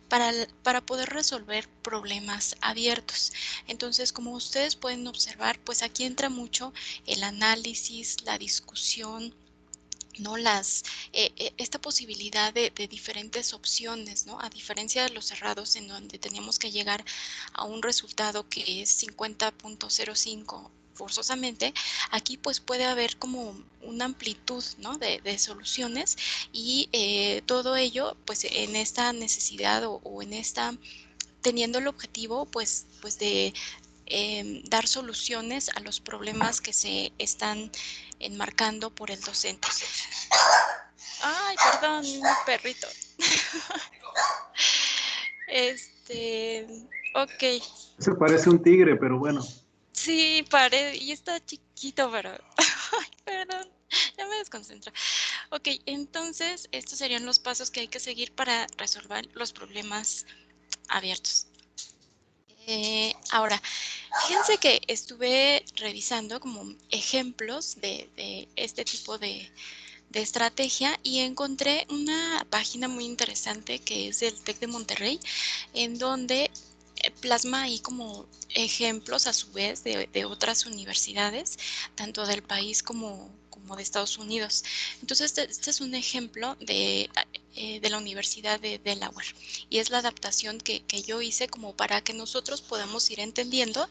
para poder resolver problemas abiertos. Entonces, como ustedes pueden observar, pues aquí entra mucho el análisis, la discusión, ¿no? Esta posibilidad de diferentes opciones, ¿no? A diferencia de los cerrados en donde teníamos que llegar a un resultado que es 50.05 forzosamente, aquí pues puede haber como una amplitud, ¿no?, de soluciones y todo ello pues en esta necesidad o en esta, teniendo el objetivo pues de dar soluciones a los problemas que se están enmarcando por el docente. Ay, perdón, mi perrito. Ok. Se parece un tigre, pero bueno. Sí, y está chiquito, pero... Ay, perdón, ya me desconcentro. Ok, entonces estos serían los pasos que hay que seguir para resolver los problemas abiertos. Ahora, fíjense que estuve revisando como ejemplos de este tipo de estrategia y encontré una página muy interesante que es del TEC de Monterrey, en donde plasma ahí como ejemplos a su vez de otras universidades, tanto del país como de Estados Unidos. Entonces, este es un ejemplo de la Universidad de Delaware y es la adaptación que yo hice como para que nosotros podamos ir entendiendo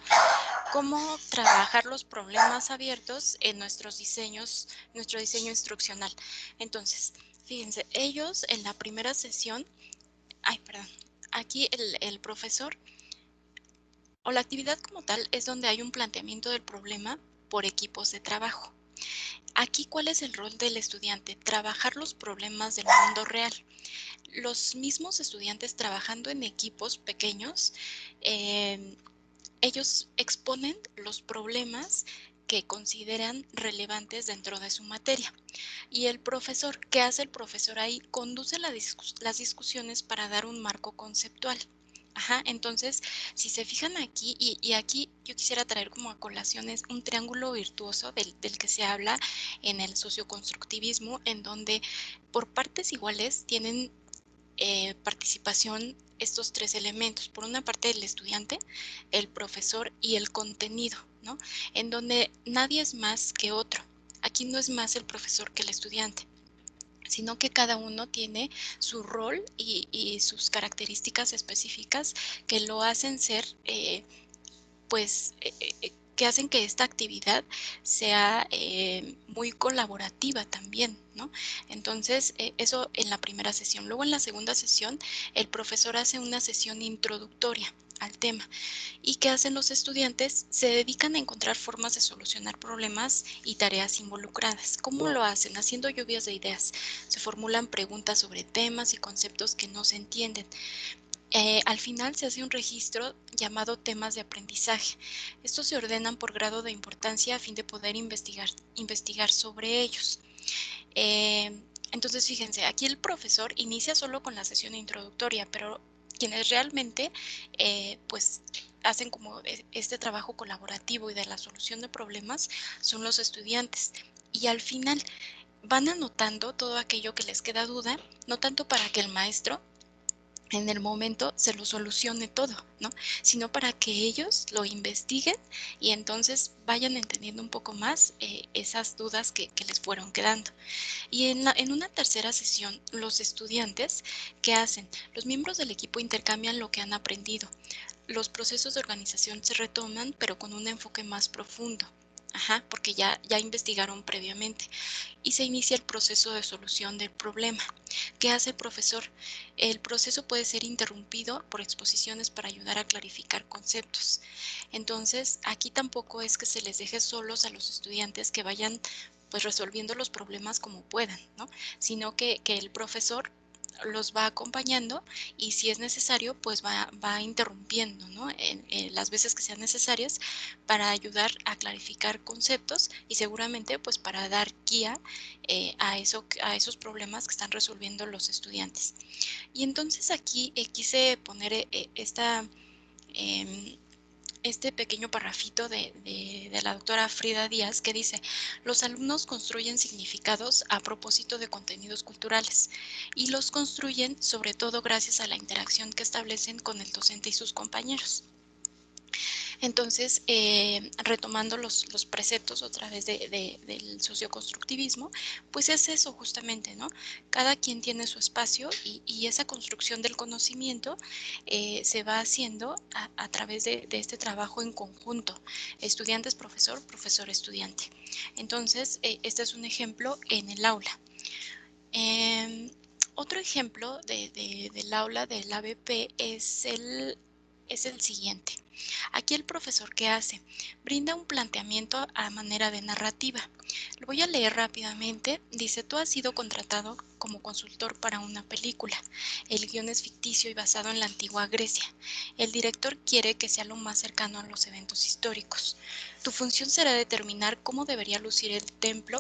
cómo trabajar los problemas abiertos en nuestros diseños, nuestro diseño instruccional. Entonces, fíjense, ellos en la primera sesión, aquí el profesor o la actividad como tal es donde hay un planteamiento del problema por equipos de trabajo. Aquí, ¿cuál es el rol del estudiante? Trabajar los problemas del mundo real. Los mismos estudiantes trabajando en equipos pequeños, ellos exponen los problemas que consideran relevantes dentro de su materia. Y el profesor, ¿qué hace el profesor ahí? Conduce las discusiones para dar un marco conceptual. Entonces, si se fijan aquí, y aquí yo quisiera traer como a colaciones un triángulo virtuoso del que se habla en el socioconstructivismo, en donde por partes iguales tienen participación estos tres elementos. Por una parte, el estudiante, el profesor y el contenido, ¿no? En donde nadie es más que otro. Aquí no es más el profesor que el estudiante, sino que cada uno tiene su rol y sus características específicas que lo hacen ser, que hacen que esta actividad sea muy colaborativa también, ¿no? Entonces, eso en la primera sesión. Luego en la segunda sesión, el profesor hace una sesión introductoria al tema. ¿Y qué hacen los estudiantes? Se dedican a encontrar formas de solucionar problemas y tareas involucradas. ¿Cómo lo hacen? Haciendo lluvias de ideas. Se formulan preguntas sobre temas y conceptos que no se entienden. Al final se hace un registro llamado temas de aprendizaje. Estos se ordenan por grado de importancia a fin de poder investigar sobre ellos. Entonces, fíjense, aquí el profesor inicia solo con la sesión introductoria, pero quienes realmente pues hacen como este trabajo colaborativo y de la solución de problemas son los estudiantes. Y al final van anotando todo aquello que les queda duda, no tanto para que el maestro en el momento se lo solucione todo, ¿no? Sino para que ellos lo investiguen y entonces vayan entendiendo un poco más esas dudas que les fueron quedando. Y en una tercera sesión, los estudiantes, ¿qué hacen? Los miembros del equipo intercambian lo que han aprendido. Los procesos de organización se retoman, pero con un enfoque más profundo. Porque ya investigaron previamente. Y se inicia el proceso de solución del problema. ¿Qué hace el profesor? El proceso puede ser interrumpido por exposiciones para ayudar a clarificar conceptos. Entonces, aquí tampoco es que se les deje solos a los estudiantes que vayan pues resolviendo los problemas como puedan, ¿no? Sino que el profesor los va acompañando y si es necesario pues va interrumpiendo, ¿no? En las veces que sean necesarias para ayudar a clarificar conceptos y seguramente pues para dar guía a esos problemas que están resolviendo los estudiantes. Y entonces aquí quise poner este pequeño parrafito de la doctora Frida Díaz que dice: los alumnos construyen significados a propósito de contenidos culturales y los construyen sobre todo gracias a la interacción que establecen con el docente y sus compañeros. Entonces, retomando los preceptos otra vez del socioconstructivismo, pues es eso justamente, ¿no? Cada quien tiene su espacio y esa construcción del conocimiento se va haciendo a través de este trabajo en conjunto, estudiantes-profesor, profesor-estudiante. Entonces, este es un ejemplo en el aula. Otro ejemplo del aula del ABP es el siguiente. Aquí el profesor, ¿qué hace? Brinda un planteamiento a manera de narrativa. Lo voy a leer rápidamente. Dice, tú has sido contratado como consultor para una película. El guión es ficticio y basado en la antigua Grecia. El director quiere que sea lo más cercano a los eventos históricos. Tu función será determinar cómo debería lucir el templo,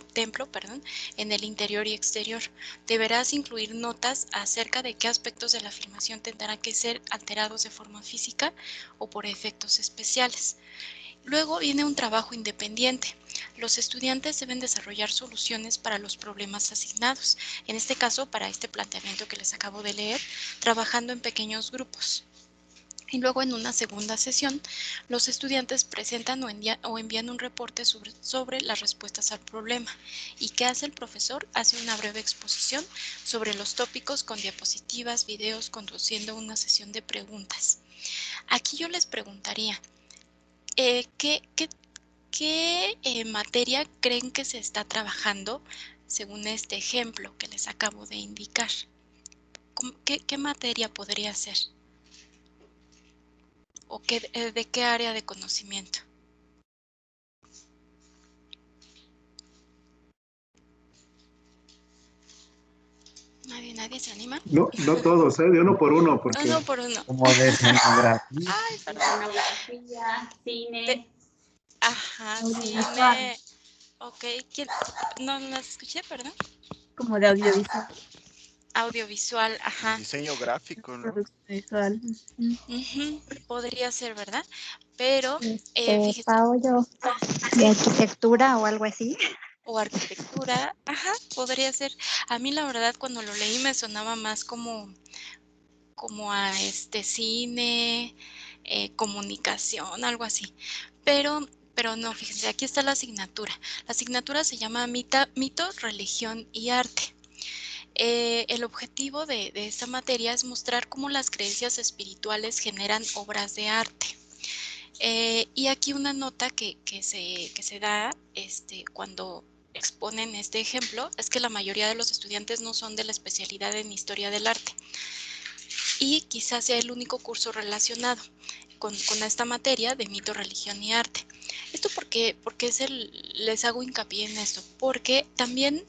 en el interior y exterior. Deberás incluir notas acerca de qué aspectos de la filmación tendrán que ser alterados de forma física o por efectos especiales. Luego viene un trabajo independiente. Los estudiantes deben desarrollar soluciones para los problemas asignados, en este caso para este planteamiento que les acabo de leer, trabajando en pequeños grupos. Y luego en una segunda sesión, los estudiantes presentan o envían un reporte sobre las respuestas al problema. ¿Y qué hace el profesor? Hace una breve exposición sobre los tópicos con diapositivas, videos, conduciendo una sesión de preguntas. Aquí yo les preguntaría, ¿qué materia creen que se está trabajando según este ejemplo que les acabo de indicar? ¿Qué materia podría ser? ¿O de qué área de conocimiento? ¿Nadie se anima? No, no todos, de uno por uno, porque... Uno por uno. Como de escenografía. Ay, perdón. Escenografía, cine. Ajá, Audiovisual. cine. Ok, no las escuché, perdón. Como de audiovisual. Audiovisual, ajá. Diseño gráfico, ¿no? Visual. Podría ser, ¿verdad? Pero, fíjese. De arquitectura o algo así. O arquitectura, ajá, podría ser. A mí la verdad cuando lo leí me sonaba más como a cine, comunicación, algo así. Pero no, fíjense, aquí está la asignatura. La asignatura se llama Mito, Religión y Arte. El objetivo de esta materia es mostrar cómo las creencias espirituales generan obras de arte. Y aquí una nota que se da cuando exponen este ejemplo es que la mayoría de los estudiantes no son de la especialidad en Historia del Arte y quizás sea el único curso relacionado con esta materia de mito, religión y arte. ¿Esto por qué les hago hincapié en esto? Porque también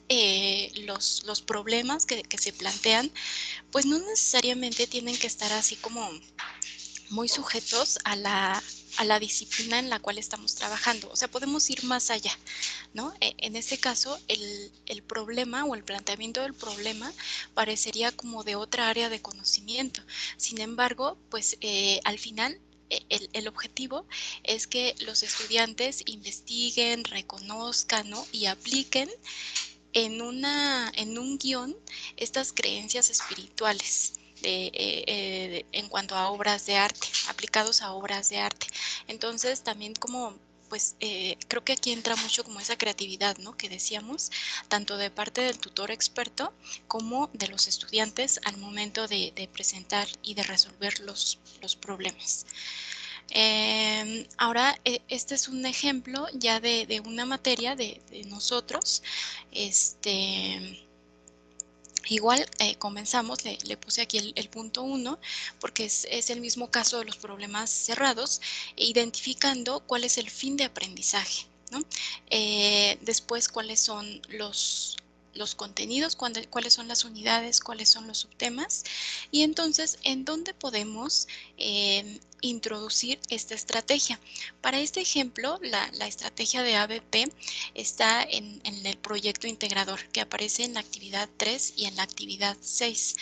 los problemas que se plantean pues no necesariamente tienen que estar así como muy sujetos a la disciplina en la cual estamos trabajando. O sea, podemos ir más allá, ¿no? En este caso, el problema o el planteamiento del problema parecería como de otra área de conocimiento. Sin embargo, pues al final el objetivo es que los estudiantes investiguen, reconozcan, ¿no? Y apliquen en un guión estas creencias espirituales en cuanto a obras de arte, aplicados a obras de arte. Entonces también pues creo que aquí entra mucho como esa creatividad, ¿no? Que decíamos, tanto de parte del tutor experto como de los estudiantes al momento de presentar y de resolver los problemas. Ahora, este es un ejemplo ya de una materia de nosotros. Igual comenzamos, le puse aquí el punto 1, porque es el mismo caso de los problemas cerrados, identificando cuál es el fin de aprendizaje, ¿no? Después, cuáles son los contenidos, cuáles son las unidades, cuáles son los subtemas, y entonces, ¿en dónde podemos introducir esta estrategia? Para este ejemplo, la estrategia de ABP está en el proyecto integrador, que aparece en la actividad 3 y en la actividad 6.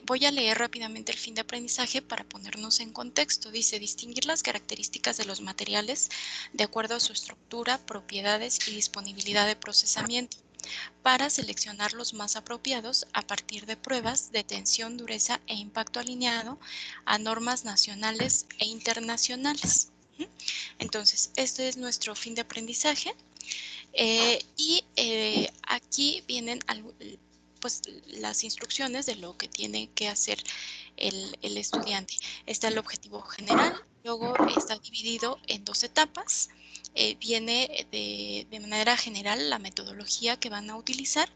Voy a leer rápidamente el fin de aprendizaje para ponernos en contexto. Dice, distinguir las características de los materiales de acuerdo a su estructura, propiedades y disponibilidad de procesamiento, para seleccionar los más apropiados a partir de pruebas de tensión, dureza e impacto alineado a normas nacionales e internacionales. Entonces, este es nuestro fin de aprendizaje. Aquí vienen pues, las instrucciones de lo que tiene que hacer el estudiante. Está el objetivo general, luego está dividido en 2 etapas. Viene de manera general la metodología que van a utilizar.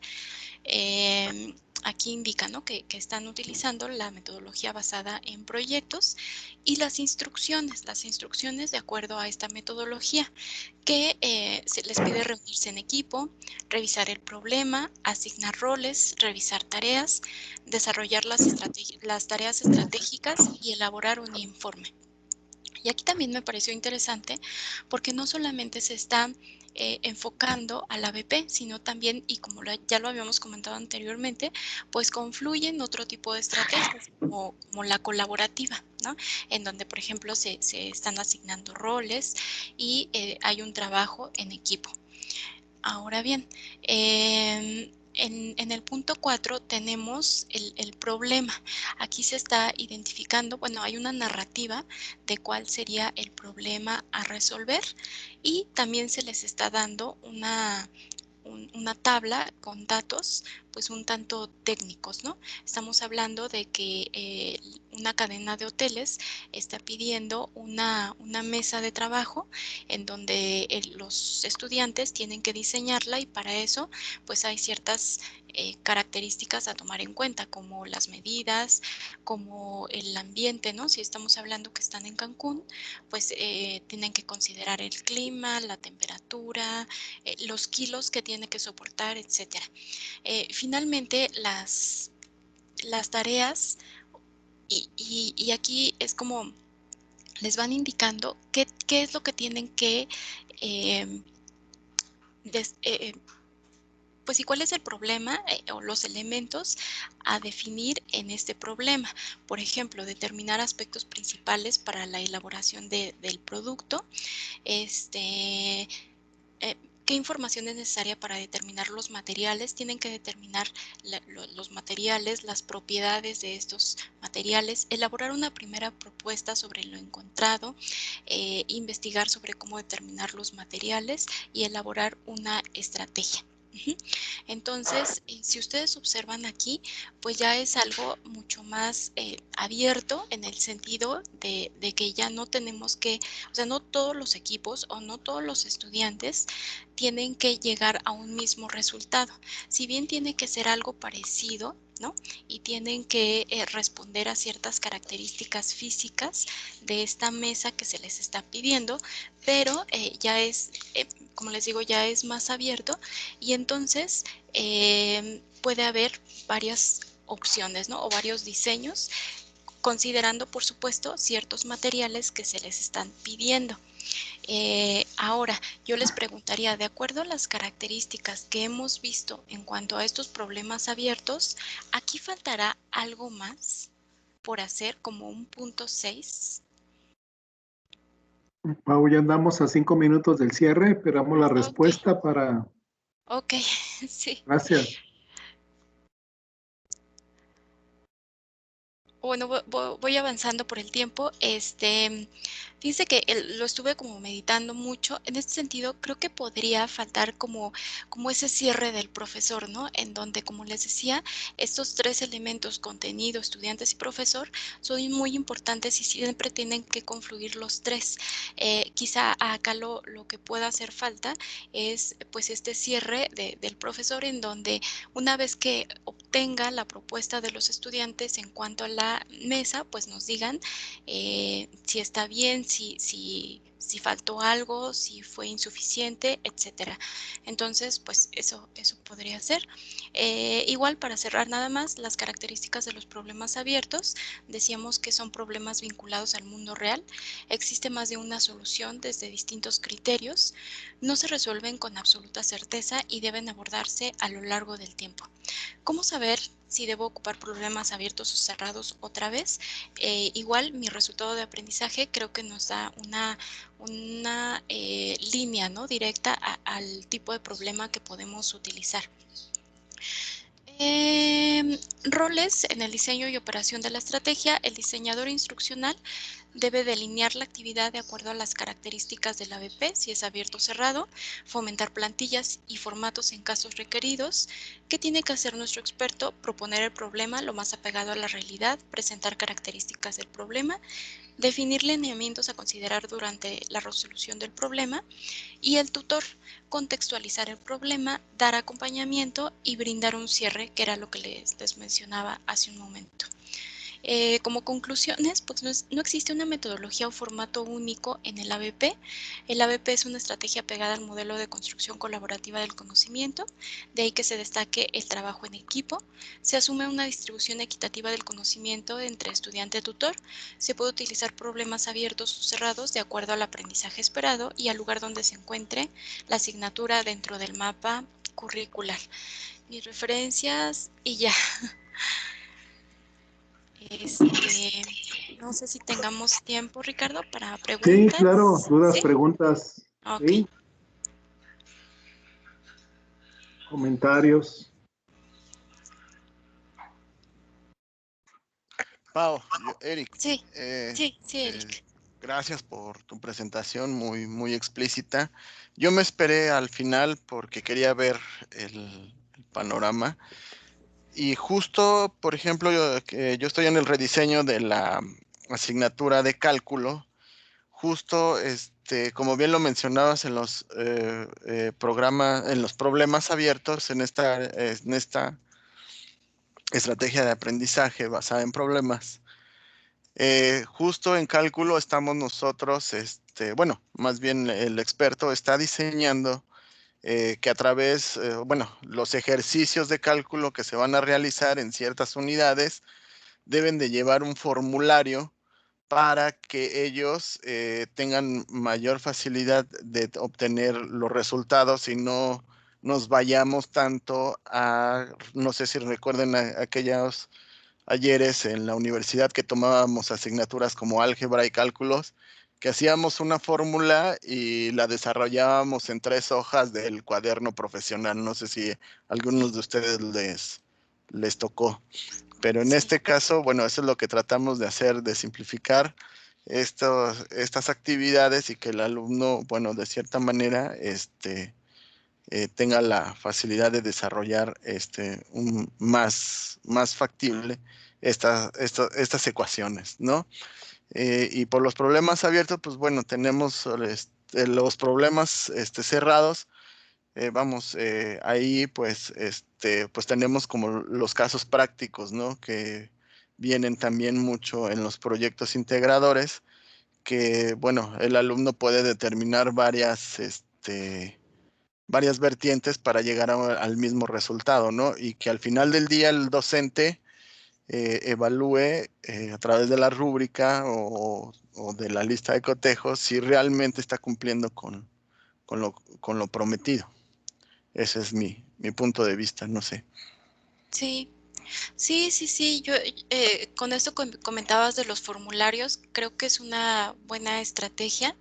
Aquí indica, ¿no?, que están utilizando la metodología basada en proyectos, y las instrucciones de acuerdo a esta metodología, que se les pide reunirse en equipo, revisar el problema, asignar roles, revisar tareas, desarrollar las tareas estratégicas y elaborar un informe. Y aquí también me pareció interesante porque no solamente se está enfocando al ABP, sino también, y como ya lo habíamos comentado anteriormente, pues confluyen otro tipo de estrategias como la colaborativa, ¿no? En donde, por ejemplo, se están asignando roles y hay un trabajo en equipo. Ahora bien, en el punto 4 tenemos el problema. Aquí se está identificando, bueno, hay una narrativa de cuál sería el problema a resolver, y también se les está dando una tabla con datos pues un tanto técnicos, ¿no? Estamos hablando de que una cadena de hoteles está pidiendo una mesa de trabajo en donde los estudiantes tienen que diseñarla, y para eso pues hay ciertas características a tomar en cuenta, como las medidas, como el ambiente, ¿no? Si estamos hablando que están en Cancún, pues tienen que considerar el clima, la temperatura, los kilos que tiene que soportar, etcétera. Finalmente, las tareas, y aquí es como les van indicando qué es lo que tienen que pues, y cuál es el problema o los elementos a definir en este problema. Por ejemplo, determinar aspectos principales para la elaboración del producto, qué información es necesaria para determinar los materiales. Tienen que determinar los materiales, las propiedades de estos materiales, elaborar una primera propuesta sobre lo encontrado, investigar sobre cómo determinar los materiales y elaborar una estrategia. Entonces, si ustedes observan aquí, pues ya es algo mucho más abierto, en el sentido de que ya no tenemos que, o sea, no todos los equipos o no todos los estudiantes tienen que llegar a un mismo resultado. Si bien tiene que ser algo parecido, ¿no?, y tienen que responder a ciertas características físicas de esta mesa que se les está pidiendo, pero ya es, como les digo, ya es más abierto, y entonces puede haber varias opciones, ¿no?, o varios diseños, considerando, por supuesto, ciertos materiales que se les están pidiendo. Ahora, yo les preguntaría, de acuerdo a las características que hemos visto en cuanto a estos problemas abiertos, ¿aquí faltará algo más por hacer, como un punto 6? Pau, ya andamos a 5 minutos del cierre, esperamos la Ok, respuesta para... ok, sí. Gracias. Bueno, voy avanzando por el tiempo. Fíjense que lo estuve como meditando mucho. En este sentido, creo que podría faltar como ese cierre del profesor, ¿no? En donde, como les decía, estos 3 elementos, contenido, estudiantes y profesor, son muy importantes y siempre tienen que confluir los 3. Quizá acá lo que pueda hacer falta es pues este cierre del profesor, en donde una vez que obtenga la propuesta de los estudiantes en cuanto a la mesa, pues nos digan si está bien, si faltó algo, si fue insuficiente, etcétera. Entonces, pues eso podría ser. Igual, para cerrar nada más, las características de los problemas abiertos, decíamos que son problemas vinculados al mundo real. Existe más de una solución desde distintos criterios, no se resuelven con absoluta certeza y deben abordarse a lo largo del tiempo. ¿Cómo saber si debo ocupar problemas abiertos o cerrados otra vez? Igual, mi resultado de aprendizaje creo que nos da una línea, ¿no?, directa al tipo de problema que podemos utilizar. Roles en el diseño y operación de la estrategia. El diseñador instruccional Debe delinear la actividad de acuerdo a las características del ABP, si es abierto o cerrado, fomentar plantillas y formatos en casos requeridos. ¿Qué tiene que hacer nuestro experto? Proponer el problema lo más apegado a la realidad, presentar características del problema, definir lineamientos a considerar durante la resolución del problema, y el tutor, contextualizar el problema, dar acompañamiento y brindar un cierre, que era lo que les mencionaba hace un momento. Como conclusiones, pues no existe una metodología o formato único en el ABP. El ABP es una estrategia pegada al modelo de construcción colaborativa del conocimiento, de ahí que se destaque el trabajo en equipo. Se asume una distribución equitativa del conocimiento entre estudiante y tutor. Se puede utilizar problemas abiertos o cerrados de acuerdo al aprendizaje esperado y al lugar donde se encuentre la asignatura dentro del mapa curricular. Mis referencias y ya. No sé si tengamos tiempo, Ricardo, para Sí, preguntas. claro, dudas, ¿Sí? preguntas, Ok. ¿sí? Comentarios. Pau, Eric, Sí, Eric. gracias por tu presentación muy explícita. Yo me esperé al final porque quería ver el panorama. Y justo, por ejemplo, yo estoy en el rediseño de la asignatura de cálculo. Justo, como bien lo mencionabas en los en los problemas abiertos, en esta estrategia de aprendizaje basada en problemas. Justo en cálculo estamos nosotros, bueno, más bien el experto está diseñando que a través, bueno, los ejercicios de cálculo que se van a realizar en ciertas unidades deben de llevar un formulario para que ellos tengan mayor facilidad de obtener los resultados y no nos vayamos tanto a, no sé si recuerden aquellos ayeres en la universidad que tomábamos asignaturas como álgebra y cálculos, que hacíamos una fórmula y la desarrollábamos en 3 hojas del cuaderno profesional. No sé si a algunos de ustedes les tocó. Pero en este caso, bueno, eso es lo que tratamos de hacer, de simplificar estas actividades y que el alumno, bueno, de cierta manera, tenga la facilidad de desarrollar más factible estas ecuaciones, ¿no? Y por los problemas abiertos, pues bueno, tenemos los problemas cerrados. Vamos, ahí pues, pues tenemos como los casos prácticos, ¿no? Que vienen también mucho en los proyectos integradores, que bueno, el alumno puede determinar varias vertientes para llegar al mismo resultado, ¿no? Y que al final del día el docente evalúe a través de la rúbrica o de la lista de cotejos si realmente está cumpliendo con lo prometido. Ese es mi punto de vista, no sé. Sí. Yo con esto comentabas de los formularios, creo que es una buena estrategia,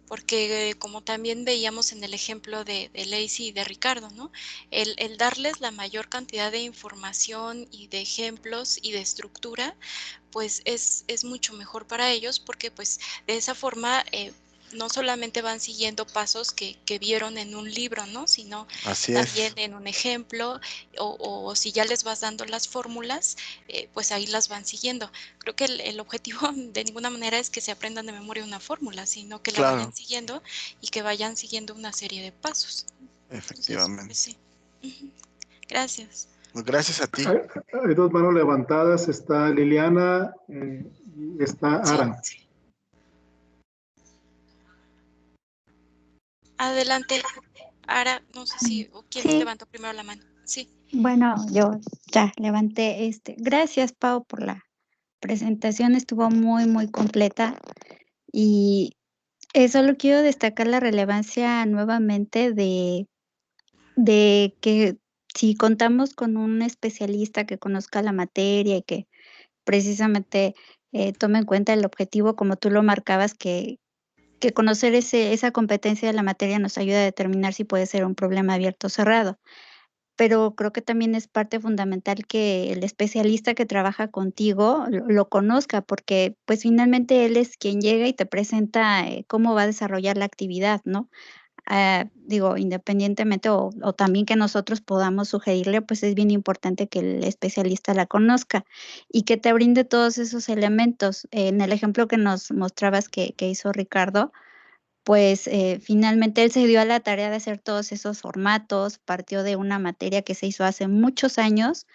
porque como también veíamos en el ejemplo de Lacey y de Ricardo, ¿no? El darles la mayor cantidad de información y de ejemplos y de estructura, pues es mucho mejor para ellos, porque pues de esa forma no solamente van siguiendo pasos que vieron en un libro, ¿no? Sino Así también es. en un ejemplo, o si ya les vas dando las fórmulas, pues ahí las van siguiendo. Creo que el objetivo de ninguna manera es que se aprendan de memoria una fórmula, sino que la vayan Claro, siguiendo y que vayan siguiendo una serie de pasos. Entonces, pues efectivamente. sí. Gracias. Pues gracias a ti. Hay 2 manos levantadas, está Liliana y está Sí. Ara. Adelante, Ara, no sé si o quién Sí, levantó primero la mano. Sí. bueno, yo ya levanté Gracias, Pau, por la presentación, estuvo muy completa y solo quiero destacar la relevancia nuevamente de que si contamos con un especialista que conozca la materia y que precisamente tome en cuenta el objetivo, como tú lo marcabas, que conocer esa competencia de la materia nos ayuda a determinar si puede ser un problema abierto o cerrado. pero creo que también es parte fundamental que el especialista que trabaja contigo lo conozca, porque pues finalmente él es quien llega y te presenta cómo va a desarrollar la actividad, ¿no? Digo, independientemente o también que nosotros podamos sugerirle, pues es bien importante que el especialista la conozca y que te brinde todos esos elementos. En el ejemplo que nos mostrabas que hizo Ricardo, pues finalmente él se dio a la tarea de hacer todos esos formatos, partió de una materia que se hizo hace muchos años.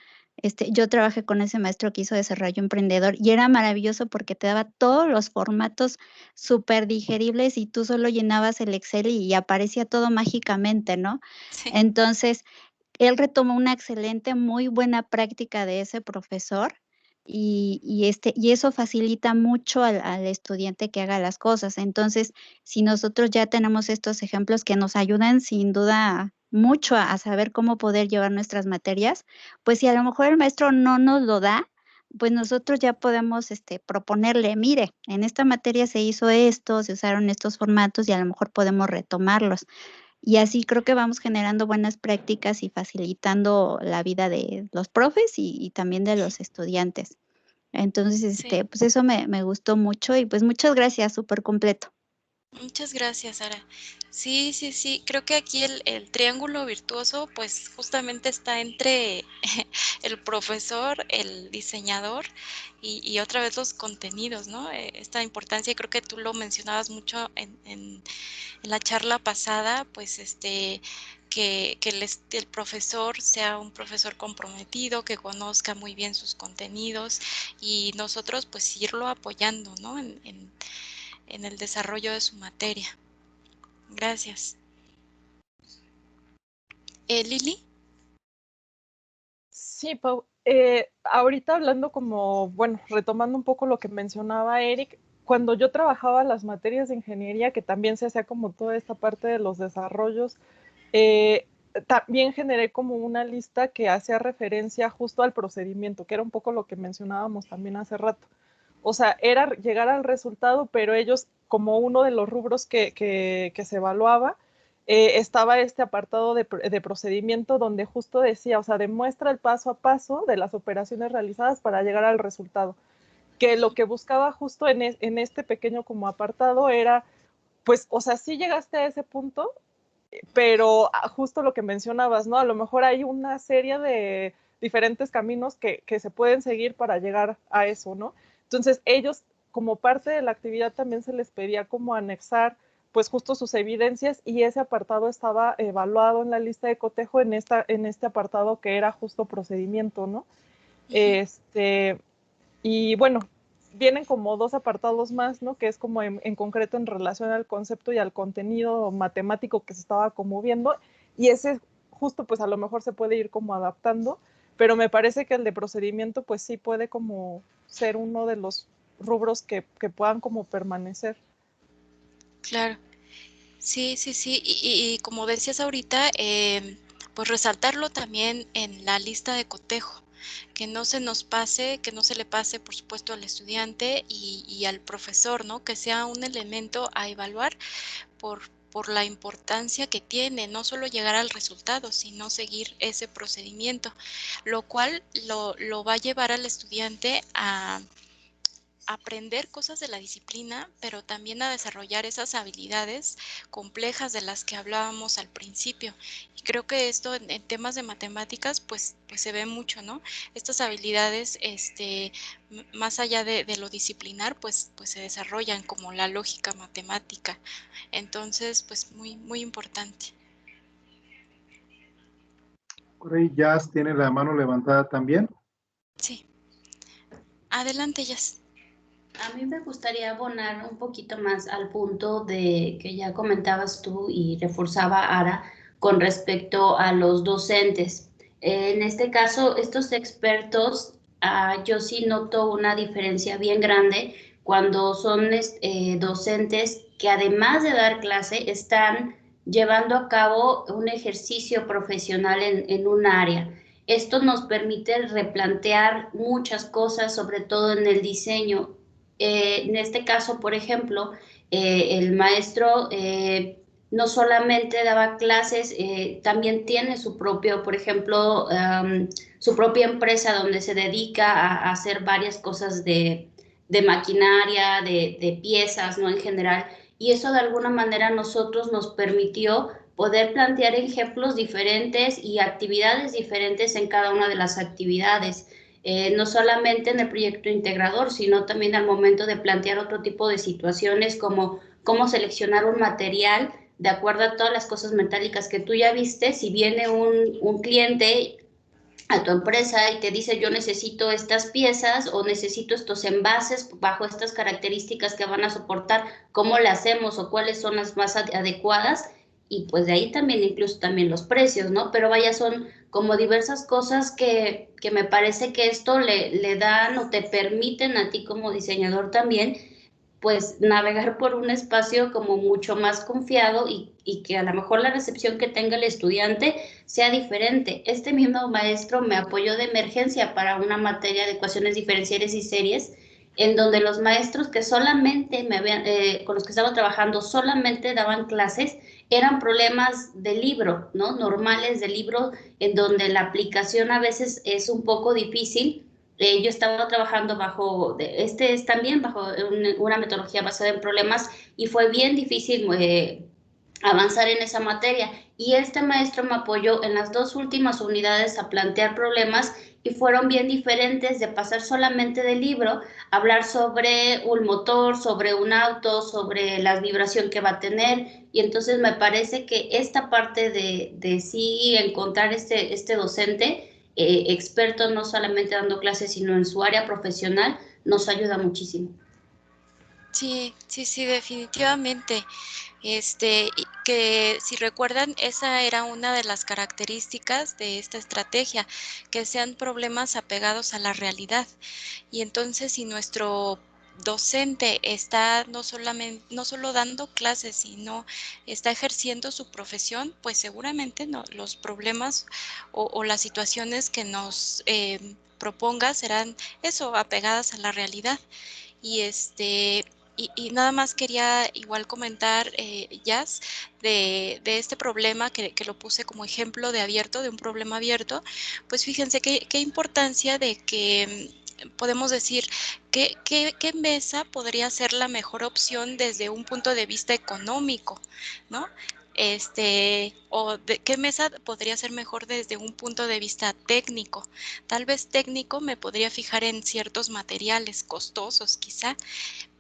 Yo trabajé con ese maestro que hizo desarrollo emprendedor y era maravilloso porque te daba todos los formatos súper digeribles y tú solo llenabas el Excel y aparecía todo mágicamente, ¿no? Sí. Entonces, él retomó una excelente, muy buena práctica de ese profesor y eso facilita mucho al estudiante que haga las cosas. Entonces, si nosotros ya tenemos estos ejemplos que nos ayudan sin duda mucho a saber cómo poder llevar nuestras materias, pues si a lo mejor el maestro no nos lo da, pues nosotros ya podemos proponerle, mire, en esta materia se hizo esto, se usaron estos formatos y a lo mejor podemos retomarlos. Y así creo que vamos generando buenas prácticas y facilitando la vida de los profes y también de los estudiantes. Entonces, Sí. pues eso me gustó mucho y pues muchas gracias, súper completo. Muchas gracias, Sara. Sí, sí, sí. Creo que aquí el triángulo virtuoso, pues justamente está entre el profesor, el diseñador y otra vez los contenidos, ¿no? Esta importancia, y creo que tú lo mencionabas mucho en la charla pasada, pues que el profesor sea un profesor comprometido, que conozca muy bien sus contenidos y nosotros pues irlo apoyando, ¿no? En el desarrollo de su materia. Gracias. Lili. Sí, Pau. Ahorita hablando como, bueno, retomando un poco lo que mencionaba Eric, cuando yo trabajaba las materias de ingeniería, que también se hacía como toda esta parte de los desarrollos, también generé como una lista que hacía referencia justo al procedimiento, que era un poco lo que mencionábamos también hace rato. O sea, era llegar al resultado, pero ellos, como uno de los rubros que se evaluaba, estaba este apartado de procedimiento donde justo decía, o sea, demuestra el paso a paso de las operaciones realizadas para llegar al resultado. Que lo que buscaba justo en este pequeño como apartado era, pues, o sea, sí llegaste a ese punto, pero justo lo que mencionabas, ¿no? A lo mejor hay una serie de diferentes caminos que se pueden seguir para llegar a eso, ¿no? Entonces, ellos, como parte de la actividad, también se les pedía como anexar, pues, justo sus evidencias, y ese apartado estaba evaluado en la lista de cotejo en este apartado que era justo procedimiento, ¿no? Y bueno, vienen como dos apartados más, ¿no? Que es como en concreto en relación al concepto y al contenido matemático que se estaba como viendo, y ese justo pues a lo mejor se puede ir como adaptando, pero me parece que el de procedimiento pues sí puede como ser uno de los rubros que puedan como permanecer. Claro. Sí, sí, sí. Y como decías ahorita, pues resaltarlo también en la lista de cotejo, que no se nos pase, que no se le pase, por supuesto, al estudiante y al profesor, ¿no? Que sea un elemento a evaluar por la importancia que tiene, no solo llegar al resultado, sino seguir ese procedimiento, lo cual lo va a llevar al estudiante a aprender cosas de la disciplina, pero también a desarrollar esas habilidades complejas de las que hablábamos al principio. Y creo que esto en temas de matemáticas, pues se ve mucho, ¿no? Estas habilidades, más allá de lo disciplinar, pues se desarrollan como la lógica matemática. Entonces, pues muy, muy importante. Por ahí Jazz tiene la mano levantada también. Sí. Adelante, Jazz. A mí me gustaría abonar un poquito más al punto de que ya comentabas tú y reforzaba Ara con respecto a los docentes. En este caso, estos expertos, yo sí noto una diferencia bien grande cuando son docentes que además de dar clase están llevando a cabo un ejercicio profesional en un área. Esto nos permite replantear muchas cosas, sobre todo en el diseño. En este caso, por ejemplo, el maestro no solamente daba clases, también tiene su propio, por ejemplo, su propia empresa donde se dedica a hacer varias cosas de maquinaria, de piezas, ¿no? En general. Y eso de alguna manera a nosotros nos permitió poder plantear ejemplos diferentes y actividades diferentes en cada una de las actividades. No solamente en el proyecto integrador, sino también al momento de plantear otro tipo de situaciones como cómo seleccionar un material de acuerdo a todas las cosas metálicas que tú ya viste. Si viene un cliente a tu empresa y te dice yo necesito estas piezas o necesito estos envases bajo estas características que van a soportar, ¿cómo le hacemos o cuáles son las más adecuadas? Y pues de ahí también incluso también los precios, ¿no? Pero vaya, son como diversas cosas que me parece que esto le dan o te permiten a ti como diseñador también, pues navegar por un espacio como mucho más confiado y que a lo mejor la recepción que tenga el estudiante sea diferente. Este mismo maestro me apoyó de emergencia para una materia de ecuaciones diferenciales y series, en donde los maestros que solamente con los que estaba trabajando solamente daban clases, eran problemas de libro, ¿no? Normales de libro, en donde la aplicación a veces es un poco difícil. Yo estaba trabajando también bajo una metodología basada en problemas y fue bien difícil avanzar en esa materia. Y este maestro me apoyó en las 2 últimas unidades a plantear problemas y fueron bien diferentes, de pasar solamente del libro, hablar sobre un motor, sobre un auto, sobre la vibración que va a tener. Y entonces me parece que esta parte de sí encontrar este docente experto no solamente dando clases, sino en su área profesional, nos ayuda muchísimo. Sí, definitivamente. Que si recuerdan, esa era una de las características de esta estrategia, que sean problemas apegados a la realidad. Y entonces, si nuestro docente está no solo dando clases, sino está ejerciendo su profesión, pues seguramente los problemas o las situaciones que nos proponga serán eso, apegadas a la realidad. Y y nada más quería igual comentar, Jazz, de este problema que lo puse como ejemplo de un problema abierto. Pues fíjense qué importancia de que podemos decir qué mesa podría ser la mejor opción desde un punto de vista económico, ¿no? O de qué mesa podría ser mejor desde un punto de vista técnico. Tal vez técnico me podría fijar en ciertos materiales costosos quizá,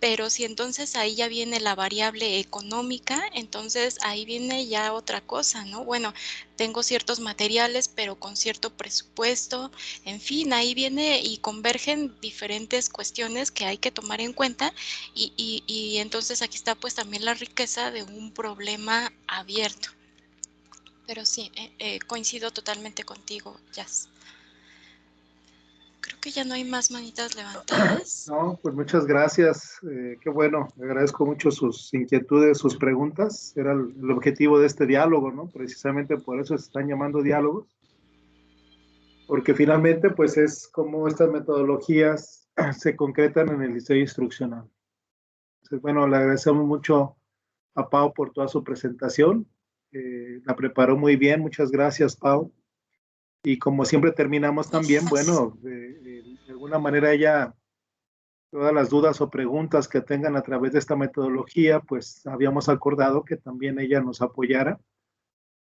pero si entonces ahí ya viene la variable económica, entonces ahí viene ya otra cosa, ¿no? Bueno, tengo ciertos materiales, pero con cierto presupuesto, en fin, ahí viene y convergen diferentes cuestiones que hay que tomar en cuenta y entonces aquí está pues también la riqueza de un problema abierto. Pero sí, coincido totalmente contigo, Jazz. Creo que ya no hay más manitas levantadas. No, pues muchas gracias. Qué bueno, le agradezco mucho sus inquietudes, sus preguntas. Era el objetivo de este diálogo, ¿no? Precisamente por eso se están llamando diálogos. Porque finalmente, pues es como estas metodologías se concretan en el diseño instruccional. Entonces, bueno, le agradecemos mucho a Pau por toda su presentación. La preparó muy bien. Muchas gracias, Pau. Y como siempre terminamos también, bueno, de alguna manera ella, todas las dudas o preguntas que tengan a través de esta metodología, pues habíamos acordado que también ella nos apoyara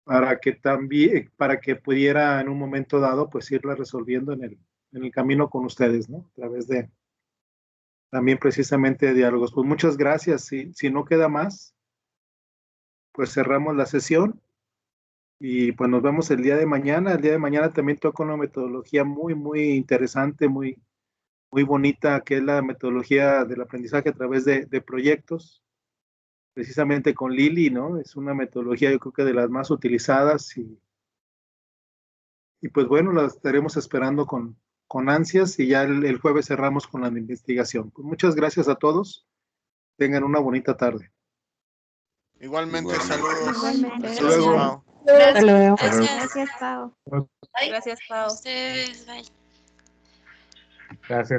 para que pudiera en un momento dado, pues irla resolviendo en el camino con ustedes, ¿no? A través de también precisamente de diálogos. Pues muchas gracias. Si no queda más, pues cerramos la sesión. Y pues nos vemos el día de mañana. El día de mañana también toca una metodología muy, muy interesante, muy, muy bonita, que es la metodología del aprendizaje a través de proyectos, precisamente con Lili, ¿no? Es una metodología yo creo que de las más utilizadas y pues bueno, la estaremos esperando con ansias y ya el jueves cerramos con la investigación. Pues muchas gracias a todos. Tengan una bonita tarde. Igualmente, saludos. Igualmente. Hasta luego, Pau. Gracias, Pau. Gracias, Pau. Ustedes, bye. Gracias.